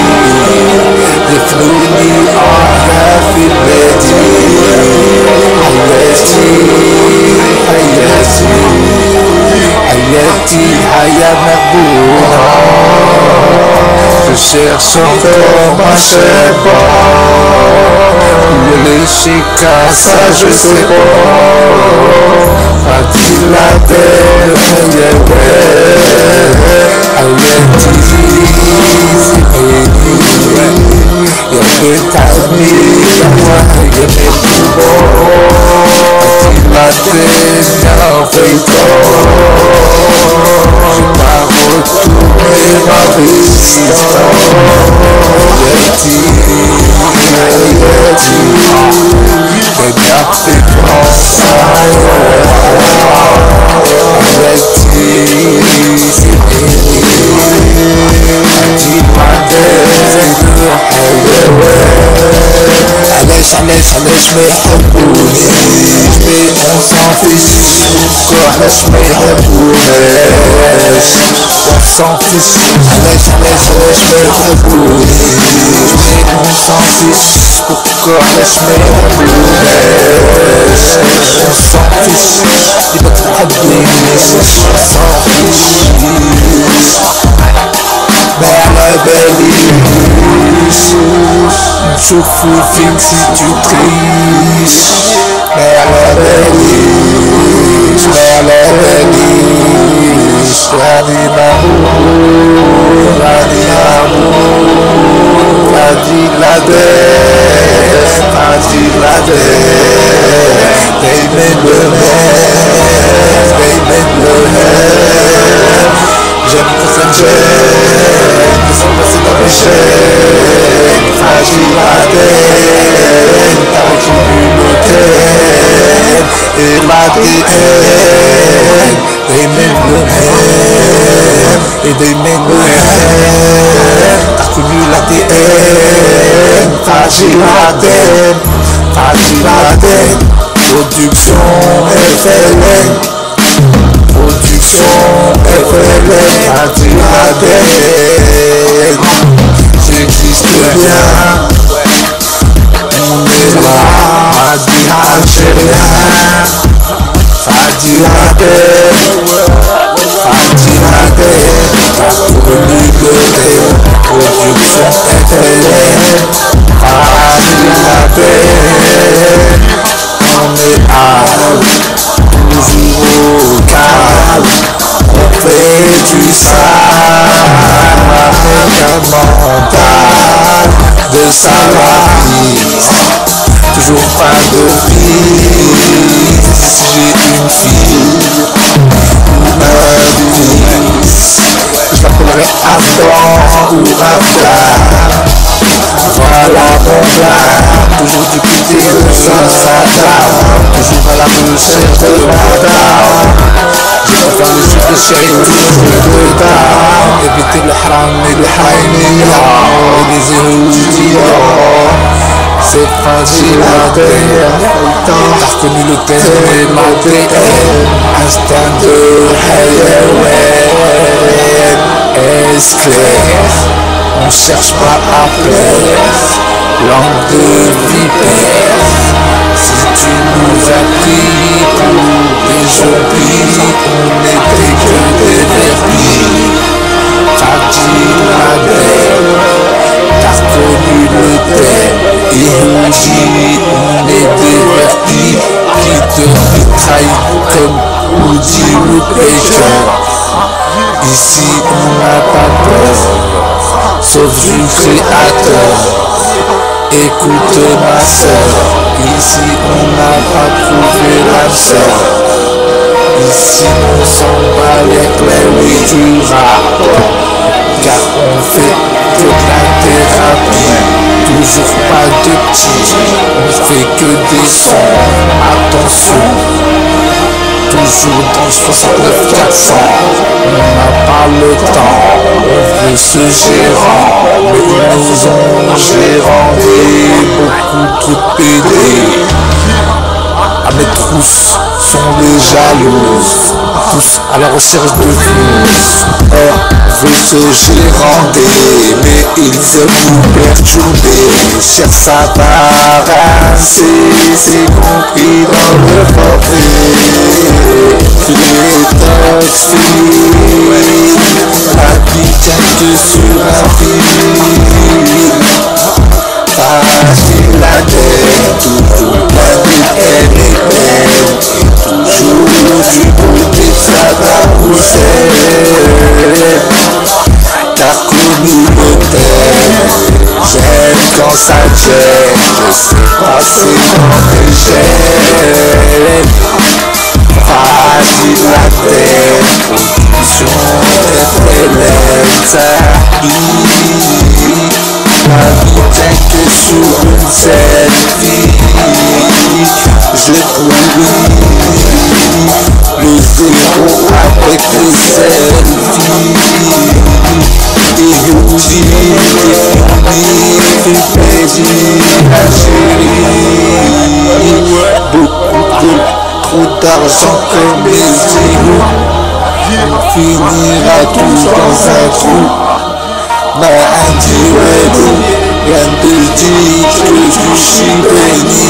يفنوني يا في بلادي حياتي حياتي حياتي حياة مقبولة Je cherche encore ma chère. Où est le chica, ça je sais pas. A-t-il la terre, علاش ما يحبونيش on s'en fiche علاش ما يحبوناش on s'en fiche علاش ما يحبونيش on s'en fiche علاش ما يحبوناش on s'en fiche اللي ما تحبنيش on s'en fiche ما على باليش نشوفو فين سي تو تريش ما على باليش ما على باليش راني معمول راني معمول غادي لعداك غادي لعداك دايما لوهان دايما لوهان جاب فنجان بس الرجال عاجي بعدين تعجي بالمكان العديان دايما لوهان دايما لوهان تحكمي العديان تعجي بعدين تعجي بعدين Production FLN Production FLN j'existe bien, on est là, Fadi algérien, Fadi Laden, Fadi Laden, pour libérer, production FLN, Fadi Laden, on est à tu sales avec un mental de salarié. Toujours pas de fils, j'ai une fille, un fils. Je l'appellerai Adam ou Raphaël. Voilà mon plat, toujours du côté de Saint-Satan, toujours à la recherche de madame. J'ai pas faire les yeux de chéri, toujours le dedans. Éviter le haram et le haïnia, et les érudiens. C'est fragile à terre, t'as reconnu le thème et l'ADN. Instinct de hayawan, est-ce clair? On cherche pas à plaire, langue de vipère. Si tu nous as pris pour des zombies, on n'était que des vermis. Fragile à terre, t'as reconnu le thème. Yehudi, on est des vertis qui te mitraillent comme Woody Woodpecker. Ici on n'a pas peur, sauf du créateur. Écoute ma soeur, ici on n'a pas trouvé la sœur. Ici on s'en bat les clés du rap, car on fait de la thérapie. Toujours pas de petits, on fait que des sons, attention. Toujours dans le 69 400, on n'a pas le temps, on veut ce gérant, mais ils nous ont géré beaucoup trop de PD. À mes trousses sont les jalouses, tous à la recherche de flous. On veut se gérander, mais ils veulent nous perturber. Cher Savarin, c'est compris dans le forfait. Tu es toxique, la vie tient que sur un fil. Facile à tête, toujours la vie elle est belle. Toujours du côté de sa pousser. T'as connu le thème, j'aime quand ça gêne. Je sais passer dans les gènes. Facile à tête, position FLM, la vie tient que sur une selfie. Je oublie le zéro avec les selfies. Et Yogi, tu fais la chérie. Beaucoup trop d'argent comme les zéros. On finira tous dans un trou. Ma individu, rien de dit que je suis béni.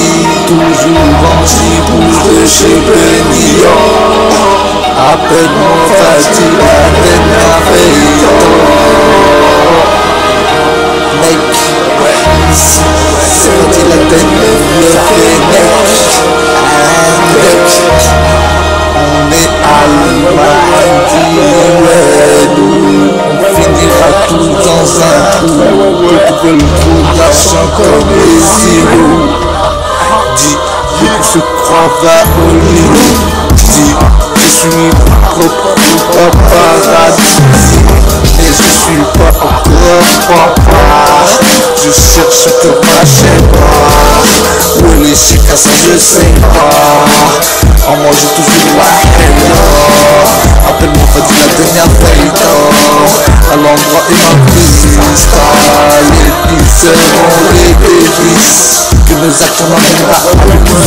Toujours en chibouche de chez Benny. Appelle-moi facile à t'énerver. Mec, c'est la tête de le mec. On est à l'Almadi, on finira tous dans un trou. Beaucoup veulent trop d'argent comme les zéros. Dis, je crois va au lit. Dis, je suis propre paparazzi, mais je suis pas encore papa. Je cherche que ma chérie. Où les chicas, ça je sais pas. En moi j'ai toujours la haine. Appelle-moi Fadi la dernière veille. À l'endroit et dans le vista. Les bis seront les délices. Que nos actions n'emmènent pas à l'union.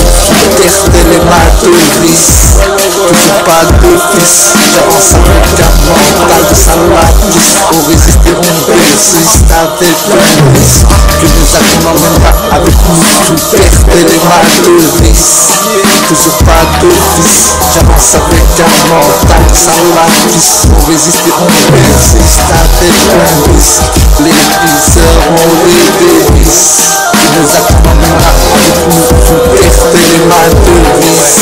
Terre telle est ma devise. Toujours pas de fils. J'avance avec un mental de salade. Pour résister on persiste avec le risque que nous accompagnera avec nous tout perte et les malheureux. Toujours pas d'office, j'avance avec un mental sans la piste. On résiste et on persiste avec un risque. Les viseurs ont les délices. Nous accompagnera avec nous tout perte et les malheureux.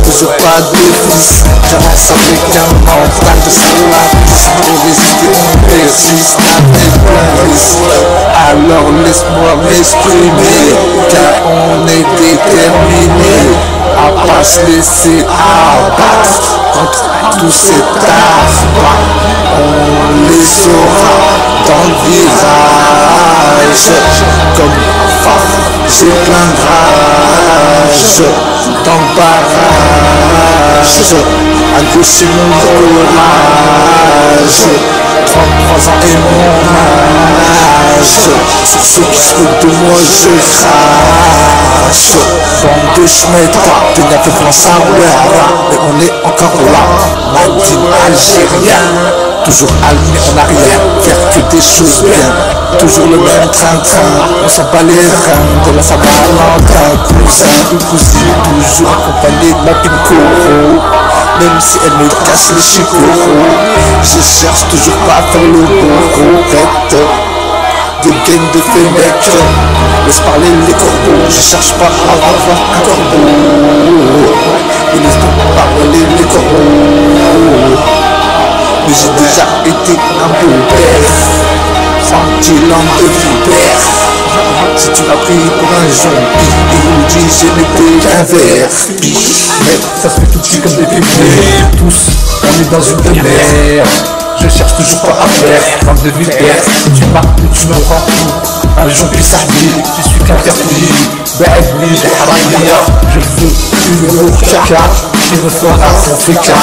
Toujours pas d'office, j'avance avec un mental sans la piste. On résiste et on persiste avec un risque. Alors laisse-moi m'exprimer, car on est déterminé à pas se laisser abattre contre tous ces tabacs. On les aura dans le virage, comme phare, j'ai plein de rage. Dans le barrage, à gauche c'est mon courage. 33 ans et mon âge. Sur ceux qui se foutent de moi je crache. Bande de schmettas, de n'a que France à mais on est encore là. Madine algérien, toujours aligné en arrière, faire que des choses bien. Toujours le même train-train, on s'en bat les reins. De la Saint-Valentin, cousin ou cousine, toujours accompagné de ma Pincoro. Même si elle me casse les chicots, je cherche toujours pas à faire le bon correct. Des gangs de mecs, laisse parler les corbeaux. Je cherche pas à avoir un corbeau, et laisse parler les corbeaux. Mais j'ai déjà été un beau-père, senti l'âme de vipère. Si tu m'as pris pour un zombie, il nous dit je n'étais qu'un verre. Mais ça se fait tout petit comme des bébés. Tous, on est dans une demeure. Je cherche toujours pas à faire, bande de vipères. Si tu marques ou tu me prends tout, un jour puis ça dit, je suis qu'un terpille. Ba'adli, haramia, je veux une caca qui me fera son féca.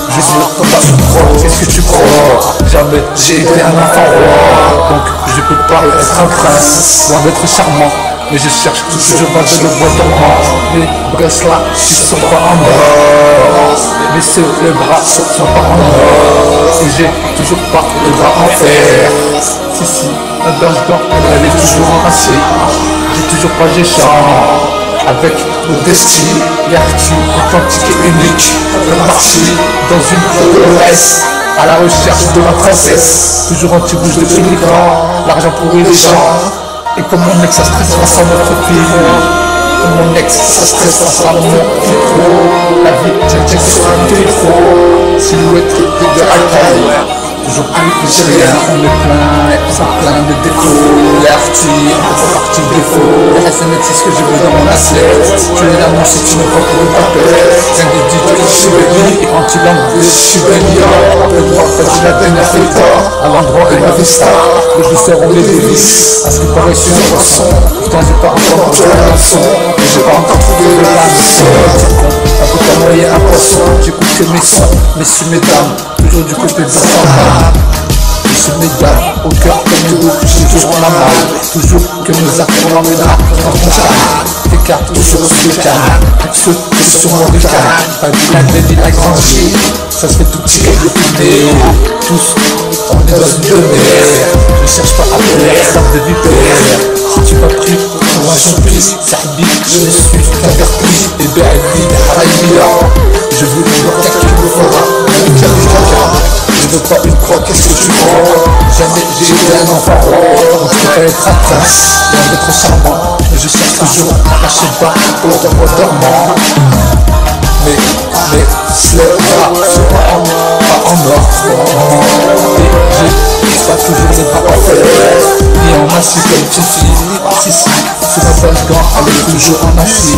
Je suis pas une pro, qu'est-ce que tu crois? Jamais j'ai été un enfant roi. Donc je peux pas être un prince, loin d'être charmant. Mais je cherche toujours pas de le bois dormant. Les bracelets qui sont pas en or, mais ceux les bras sont pas en or. Et j'ai toujours pas les bras en fer. Si, la danse elle est toujours en acier. J'ai toujours pas géchant. Avec modestie, vertu, authentique et unique. Parti dans une promesse, à la recherche de ma princesse. Toujours anti-bouche de pénigrant, l'argent pourrit les gens. Et comme mon ex, ça stresse face à notre fille. Comme mon ex, ça stresse face à mon filtre. La vie, check sur un téléphone. Silhouette de alcool. Toujours algérien, on est plein, ça plein de défauts. L'arty, on fait partie des défauts. La SNL, c'est ce que je veux dans mon assiette. Tu es l'amour si tu me prends pour une papette. Rien de dit que je suis béni, et quand tu l'aimes, je suis béni. Rappelle-moi, quand tu la dernière fête, à l'endroit et la vista. Les douceurs ont les délices, à ce qui paraît sur une poisson. Pourtant, j'ai pas encore trouvé la leçon, et j'ai pas encore trouvé le hameçon. Un peu comme noyer un poisson, j'écoute que mes sons, messieurs, mesdames, toujours du côté de la messieurs, mesdames, au cœur comme nous, j'ai toujours la malle. Toujours que nous accords l'emmènera dans ton charme. Tes cartes toujours sur le calme, ceux qui sont sur mon ricard. Pas du lac ni la grande J, ça se fait tout petit comme le fumé. Tous, on est dans une demeure. Je cherche pas à plaire, sorte de vipère. Si tu m'as pris pour un zombie, Sahbi, je ne suis qu'un vertige. Et Ba'adli, haramia, je veux une caca qui me fera une caca. Je veux pas une croix, qu'est-ce que tu crois? Jamais j'ai été un enfant roi. Je peux pas être un prince, loin d'être charmant. Mais je cherche toujours à lâcher bas pour le bois dormant. Mais ce bras sont pas en or. Et j'ai pas toujours les bras en fer, ni en acier comme Tiffy. Si, c'est ma belle gant, elle est toujours en acier.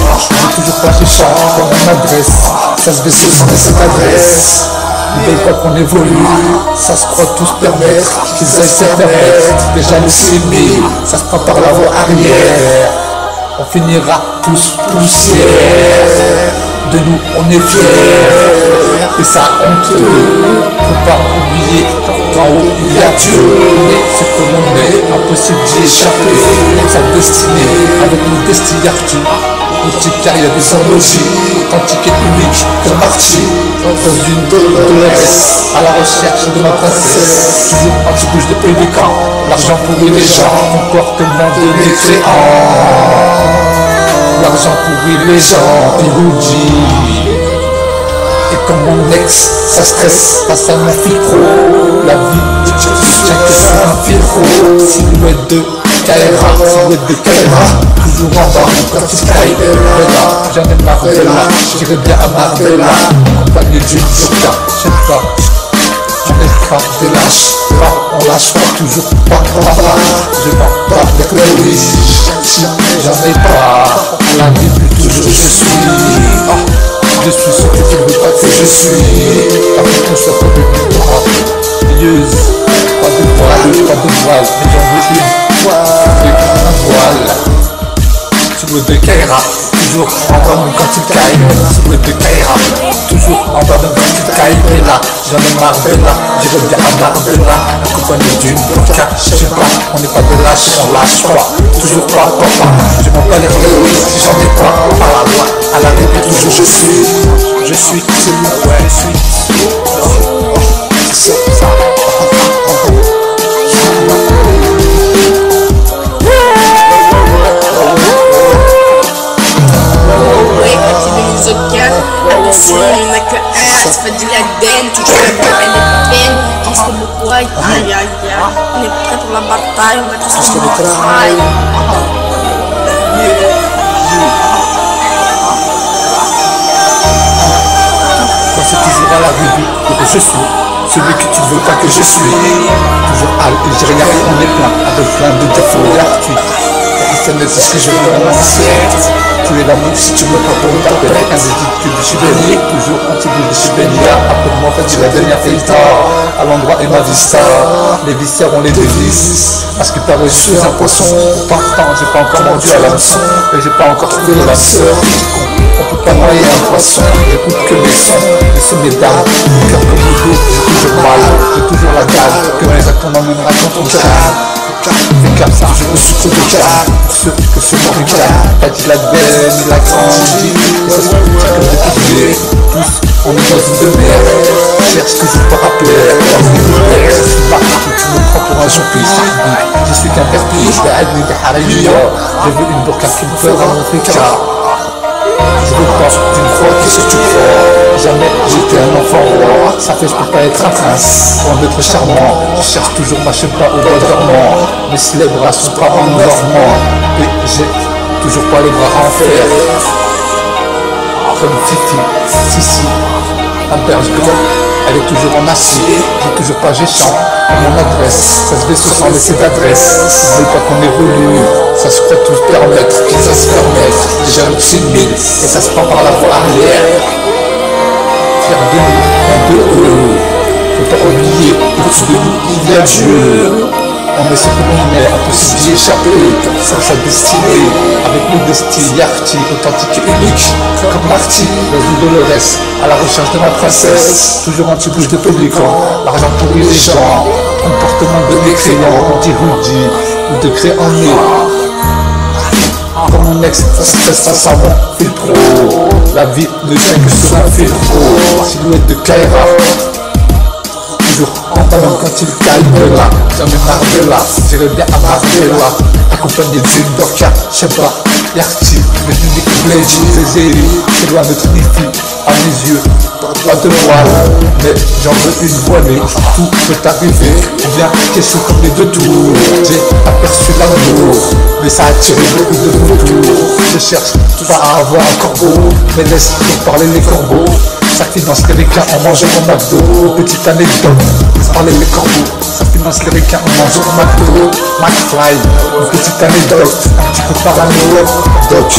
J'ai toujours pas géchant dans mon adresse. Ça se baisse sans cette adresse. Ils veulent pas qu'on évolue, ça se croit tous permettre, qu'ils aillent se permettre. Déjà le suivi, ça se prend par la voie arrière. On finira tous poussière. De nous on est fiers, et ça honteux. Faut pas oublier qu'en haut il y a Dieu. Mais c'est que l'on est impossible d'y échapper. Sa destinée avec nos destins Arthur. Petite carrière des horlogies, authentique et unique comme Marty. dans une Dolores, à la recherche de ma princesse. Toujours anti-bouche de pélican, l'argent pourrit les gens, comportement de mécréants. L'argent pourrit les gens, Piroudji. Et comme mon ex, ça stresse face à mon filtro. La vie, je tiens que sur un filtro. Silhouette de Kaira, silhouette de Kaira. Toujours en bas, quand il sky, Bella. J'en ai marre de là, j'irai bien à Marbella. Accompagné d'une vodka, je sais pas. J'en ai pas, je lâche pas, on lâche pas, toujours pas, je vends pas les clés, j'en ai pas, la vie toujours je suis, je suis ce que tu ne veux pas que je suis, avec ton chapeau de victoire, pieuse, pas de voile, mais j'en veux une, avec un voile, sous le de Kaira, toujours en bas même quand il caille, sous le de Kaira, toujours en bas même quand il caille, et là, j'en ai marre de là, j'irai bien à Marbella, accompagné d'une vodka, je sais pas, on n'est pas de lâche, on lâche pas, toujours pas, papa, je m'en bats les couilles, si j'en ai pas, par la loi, à la répète toujours je suis, celui, ouais, je suis, c'est ça. On n'a que un, ça fait du laden, toujours la peine, on se le bois, aïe aïe aïe, on est prêt pour la bataille, on va tous se bataille. Quand c'est toujours à la rue que je suis, celui que tu ne veux pas que je suis, toujours à l'Algérie, on est plein, avec plein de défauts et artus. C'est ce que je veux dans mon assiette. Tu es l'amour si tu me prends pour t'appeler un ridicule du Chibéni. Toujours anti-bouche de Chibénia. Appelle-moi fait la dernière filta. À l'endroit et ma vista. Les viscères ont les devises. À ce qui paraît je suis un poisson. Pourtant j'ai pas encore mordu à l'hameçon. Et j'ai pas encore trouvé la sœur. On peut pas noyer un poisson. J'écoute que les sons. Et c'est mes dames. Cœur comme le dos, j'ai toujours mal. J'ai toujours la dalle. Que mes actes on emmènera quand on calme. Fais comme ça, je me suis trop de calme. Ce que ce mot est calme. Pas dit la belle, ni la grandie. Et ça se fait comme des piliers. Tous, on est dans une demeure. Cherche toujours par rappeler. Dans une demeure, je suis partout. Tu me prends pour un champi. Je suis qu'un perpille. Je vais admis des haramia. J'ai vu une burqa qui me fera mon fricas. Je veux pas, tu me crois, qu'est-ce que tu crois? Jamais j'étais un enfant roi. Ça fait je peux pas être un prince. Loin d'être charmant, je cherche toujours ma chemin au bois dormant. Mais si les bras sont pas en dormant, et j'ai toujours pas les bras en fer. Comme Fifi, Sissi, un berge grand, elle est toujours en acier. J'ai toujours pas géchant à mon adresse. Ça se baisse sans laisser d'adresse. Ils veulent pas qu'on évolue. Ça se croit tous permettre, qu'ils ça se permettre. Déjà le petit mille, et ça se prend par la voie arrière. Faire de nous, de eux. Faut pas oublier, au-dessus de nous, il y a Dieu. On essaie comme on est, impossible d'y échapper. Sans sa destinée, avec modestie, arty, authentique et unique. Comme Marty, dans une Dolores, à la recherche de ma princesse. Toujours anti-bouche de pélican, l'argent pourrit les gens. Comportement de mécréant, d'Iroudi ou de créancier. Comme mon ex, ça stresse face à mon filtre. La vie ne tient que sur un filtre. Silhouette de Kaira. Toujours en bas même quand il calme là. J'en ai marre de là, j'irai bien à Marbella. Accompagné d'une burqa, je sais pas, Yarti, mais je dis que les c'est loin de Trinity, à mes yeux. Pas de voile, mais j'en veux une voilée. Tout peut arriver, bien question comme les deux tours. J'ai aperçu l'amour, mais ça a attiré beaucoup de retours. Je cherche pas à avoir un corbeau, mais laisse parler les corbeaux. Ça finance les requins en mangeant au McDo. Petite anecdote, parler les corbeaux. Ça finance les requins en mangeant au McDo. McFly, une petite anecdote. Un petit peu parano, Doc.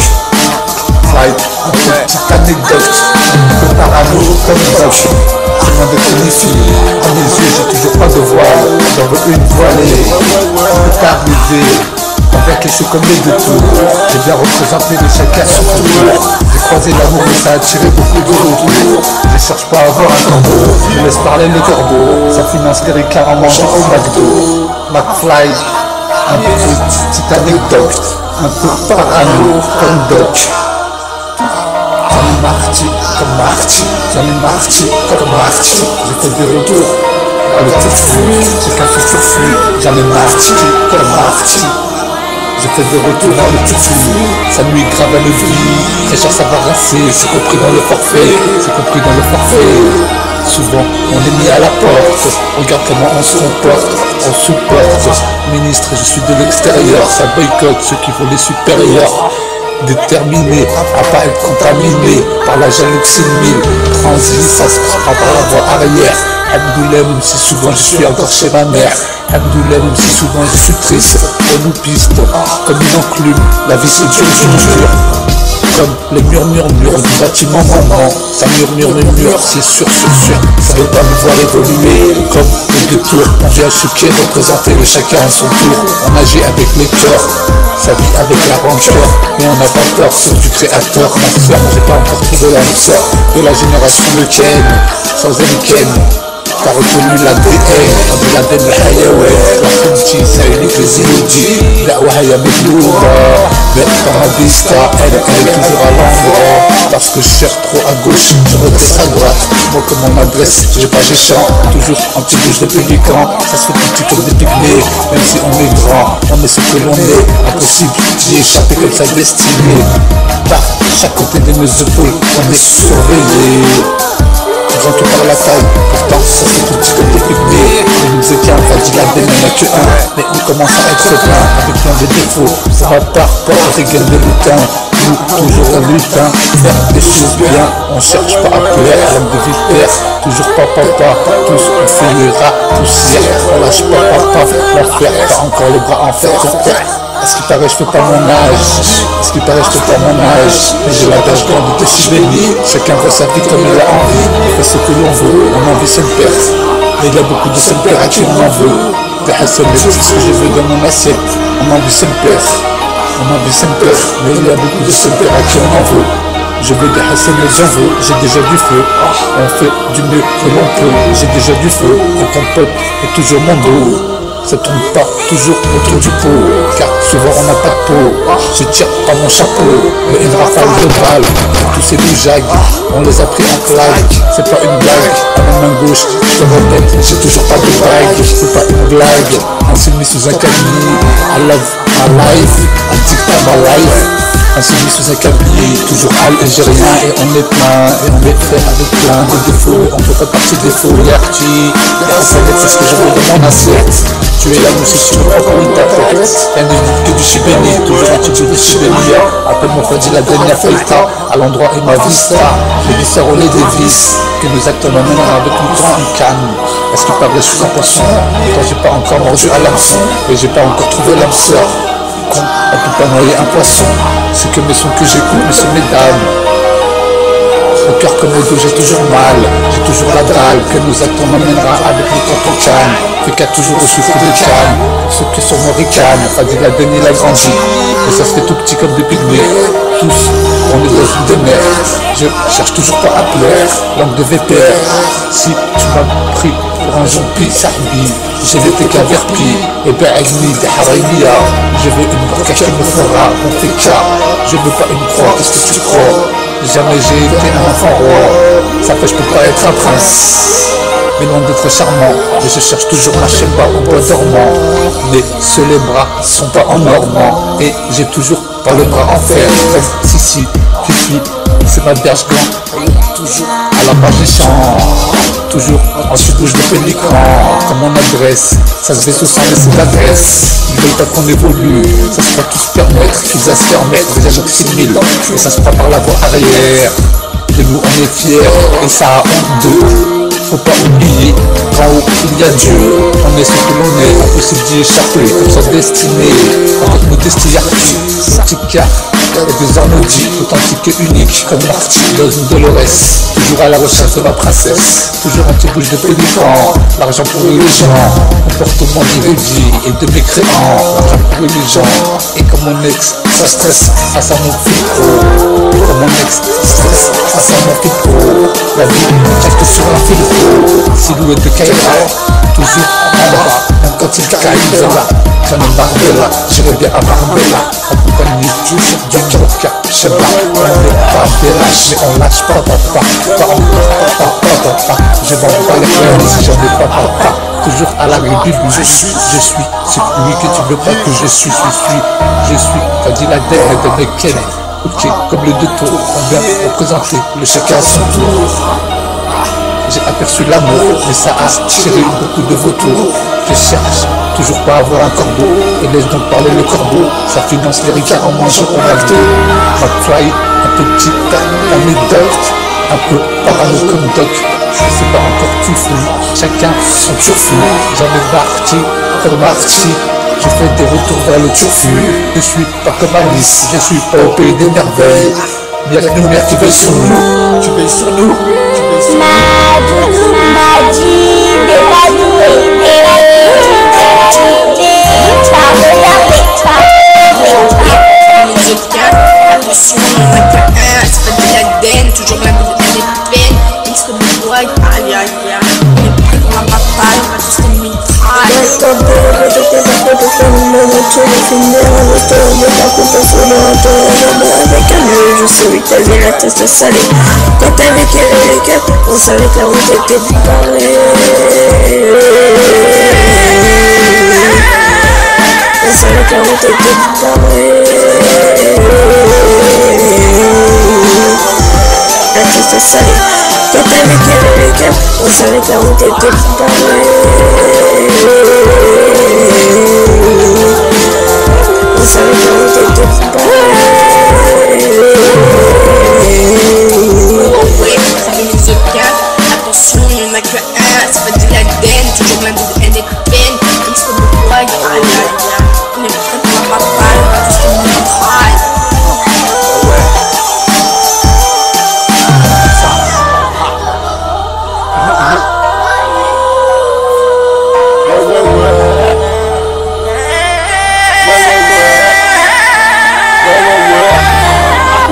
Fly, une petite anecdote. Un peu parano comme Doc. C'est loin d'être une fille. À mes yeux, j'ai toujours pas de voile. J'en veux une voilée. On peut arriver. Avec les comme les deux tours. J'ai bien représenté le chacun son tour. J'ai croisé l'amour et ça a attiré beaucoup de retours. Je cherche pas à avoir un corbeau, je laisse parler les corbeaux. Ça finance les requins en mangeant au McDo. McFly, un petite anecdote, un peu parano comme Doc. Comme Marty, j'en ai marti, comme marti. J'ai fait des retours dans le turfu, j'ai qu'un feu turfu, j'en ai marti, comme marti. Je fais des retours dans le turfu, ça nuit grave à nos vies. Très cher ça va rincer, c'est compris dans le forfait, c'est compris dans le forfait. Souvent on est mis à la porte, regarde comment on se comporte, on supporte. Ministre, je suis de l'extérieur, ça boycotte ceux qui font les supérieurs. Déterminé à pas être contaminé par la jalousie mille. Transit, ça se prend par la voie arrière. Abdoulaye, même si souvent je suis encore chez ma mère. Abdoulaye, même si souvent je suis triste. On nous piste comme une enclume, la vie c'est dur, dur. Comme les murmures du bâtiment moment. Ça murmure, c'est sûr. Ça veut pas me voir évoluer. Comme les deux tours, on vient choquer, représenter le chacun à son tour. On agit avec les cœurs, ça vit avec la rancœur. Mais on n'a pas peur, c'est du créateur. Ma soeur, j'ai pas encore trouvé la sœur de la génération de Ken. Sans Ken, t'as retenu l'ADN, l'ADN الحيوي. La frontière, c'est unique les illusions. La wahaya meklouba, mais dans ma vista, elle est toujours à l'endroit. Parce que je cherche trop à gauche, je redresse à droite. Moi comme mon adresse, j'ai pas chant. Toujours anti-bouche de publican. Ça se fait petit comme des pygmées. Même si on est grand, on est ce que l'on est. Impossible d'y échapper comme sa destinée. Par chaque côté des mes épaules, on est surveillé. Grand tout par la taille, pourtant ça c'est tout petit comme des pygmées. Les nous étions fatigués, il n'y en a que un. Mais on commence à être plein, avec plein de défauts. Ça va par rapport à des gaines de lutin. Nous, toujours un lutin, faire des choses bien. On cherche pas à plaire, l'homme de vipère. Toujours pas papa, tous on finira poussière. On lâche pas papa, l'enfer, pas encore les bras en fer. À ce qui paraît, je fais pas mon âge. À ce qui paraît, je fais pas mon âge. Mais j'ai la tâche grande de décibélie. Chacun voit sa vie comme il a envie. On fait ce que l'on veut, on envie seul père. Mais il y a beaucoup de seul père à qui on en veut. Des Hassan, mais tout ce que je veux dans mon assiette. On envie seul père. On envie seul père. Mais il y a beaucoup de seul père à qui on en veut. Je veux des Hassan, mais j'en veux. J'ai déjà du feu. On fait du mieux que l'on peut. J'ai déjà du feu. On compote et toujours mon dos. Ça tourne pas toujours autour du pot, car souvent on n'a pas de peau. Je tire pas mon chapeau, mais une rafale de balles. Tous ces doujags, on les a pris en claque. C'est pas une blague, à la main gauche, je te répète, j'ai toujours pas de bague. C'est pas une blague, on s'est mis sous un cabinet. I love my life, I dictate my life. On s'est mis sous un cabinet, toujours algérien. Et on est plein, et on est fait avec plein de défauts. Mais on peut pas partir des faux, Yarti. C'est ce que je veux dans mon assiette. Tu es là, nous si tu me prends pour une tapette. Rien de vide que du chibéni, toujours un petit peu de chibéni. Appelle-moi Fadi la dernière feuilleton. À l'endroit et ma vista. J'ai des sœurs au lait des vis. Que nos acteurs m'amèneront avec une grande canne. Est-ce qu'il paraît, je suis en poisson. Quand j'ai pas encore mordu à l'hameçon. Et j'ai pas encore trouvé l'âme sœur. On peut pas noyer un poisson. C'est que mes sons que j'écoute, mais sont mes dames. Au cœur comme au dos, j'ai toujours mal. J'ai toujours la dalle que nous actons m'amènera avec le tonton calme. Fait qu'à toujours au souffle de calme. Pour ceux qui sont moricane, Fadi la Denis l'a grandi. Et ça se fait tout petit comme des pygmées. Tous, on est dans une demeure. Je cherche toujours pas à plaire. Langue de vépère. Si tu m'as pris pour un jampi, sahbi, j'ai été qu'averti. Et ben agni des haramia. Je veux une barca qui me fera mon féca. Je veux pas une croix, qu'est-ce que tu crois? Jamais j'ai été un enfant roi. Ça fait je peux pas être un prince. Mais loin d'être charmant, et je cherche toujours ma chemba au bois dormant. Mais seuls les bras sont pas en normand. Et j'ai toujours pas le bras en fer. Si, Fifi, c'est ma berge gant. Toujours à la page des champs. Toujours en sous-bouche de pélican. Comme mon adresse, ça se fait sous sans laisser d'adresse. Ils veulent pas qu'on évolue, ça se fera tous permettre qu'ils aient à se faire mettre déjà j'ai 6000. Et ça se prend par la voie arrière. De nous on est fiers, et ça a honte d'eux. Faut pas oublier qu'en haut il y a Dieu. On est ce que l'on est, impossible d'y échapper. Comme sa destinée, avec nos destillés, Tika et des ornodis, authentiques et uniques, comme Marty dans une Dolores. Toujours à la recherche de ma princesse, toujours anti-bouche de pélican. L'argent pour les gens, comportement d'irrédit et de mécréants. L'argent pour les gens, et comme mon ex, ça stresse face à mon filtre. Comme mon ex, stresse face à mon filtre. La vie reste sur un filtre. Silhouette de Kaira, toujours en bas, même quand il caille de là. J'en ai Barbella, j'irai bien à Barbella. compagnie, toujours du mocha, je bats, on n'est pas des lâches, mais on lâche pas, pas encore, je m'envoie les fleurs si j'en ai pas, toujours à la rébible, je suis celui que tu veux pas que je suis, t'as dit la dette de Ken, ok, comme le deux tours, on vient représenter le chacun à son tour. J'ai aperçu l'amour, mais ça a tiré beaucoup de vautours. Je cherche toujours pas à avoir un corbeau, et laisse donc parler le corbeau. Ça finance les ricains en mangeant au McDo. McFly, un peu petit, un médoc, un peu parano comme Doc. C'est pas encore tout flou, chacun son turfu. J'en ai marqué comme Marty. Je fais des retours vers le turfu. Je suis pas comme Alice, je suis pas au pays des merveilles. Bien que nous, mère, tu veilles sur nous, tu veilles sur nous, tu veilles sur nous. Ma doudou m'a dit de pas douer, pas regarder, attention, on n'a qu'un, c'est pas de la denne, toujours la boule de la peine. Il se me voit, aïe aïe aïe, on est pas dans la bataille, on va tous les mitrailles. Avec un nœud, je savais que t'avais la tête salée. Quand t'avais quel les cap, on savait que la route était barrée. On savait que la route était barrée. La tête salée. Quand t'avais quel les cap, on savait que la route était barrée. On savait que la route était barrée. Attention, on n'a que un, c'est pas de la denne, toujours la boule de la peine. Il se me voit, aïe aïe aïe, on est pas dans la bataille, on va tous les mitrailles.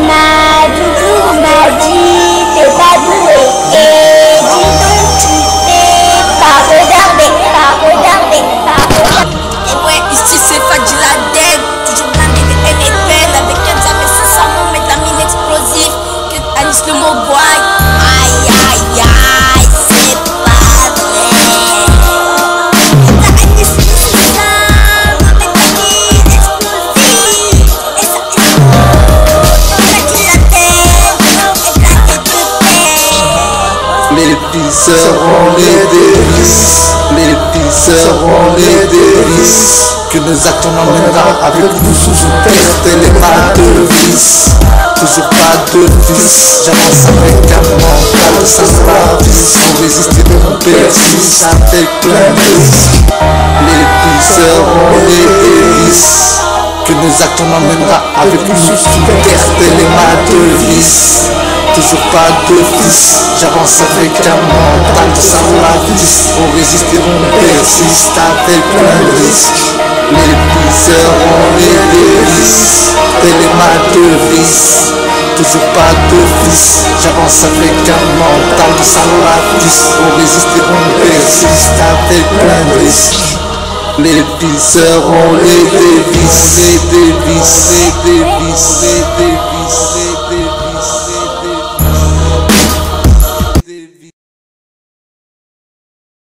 ma doudou m'a dit de pas douer, et dis donc tu t'es pas regardé, Et ouais, ici c'est Fadila Dead, toujours blindé de NFL avec Kenza, mais c'est ça mon met la mine explosive, que Alice le mot boy. Aïe aïe aïe, c'est pas vrai. La Alice c'est ça, mon met la mine explosive, et ça Fadila Dead, et blindé de peine. Les pisseurs ont les délices, les pisseurs ont les délices. Que nos actes on emmènera avec nous sous une terre et les mains de vis. Toujours pas de vice, j'avance avec un mental sans service. Sans résister, on persiste avec plein de risques. Les pisseurs ont les délices. Que nos actes on emmènera avec nous sous une terre et les mains de vis. Toujours pas de vice, j'avance avec un mental sans la vis. On résiste et on persiste avec plein de risques. Les pisseurs ont les délices, les mains de vis. Toujours pas de vice, j'avance avec un mental sans la vis. On résiste et on persiste avec plein de risques. Les pisseurs ont les délices, les délices, les délices, les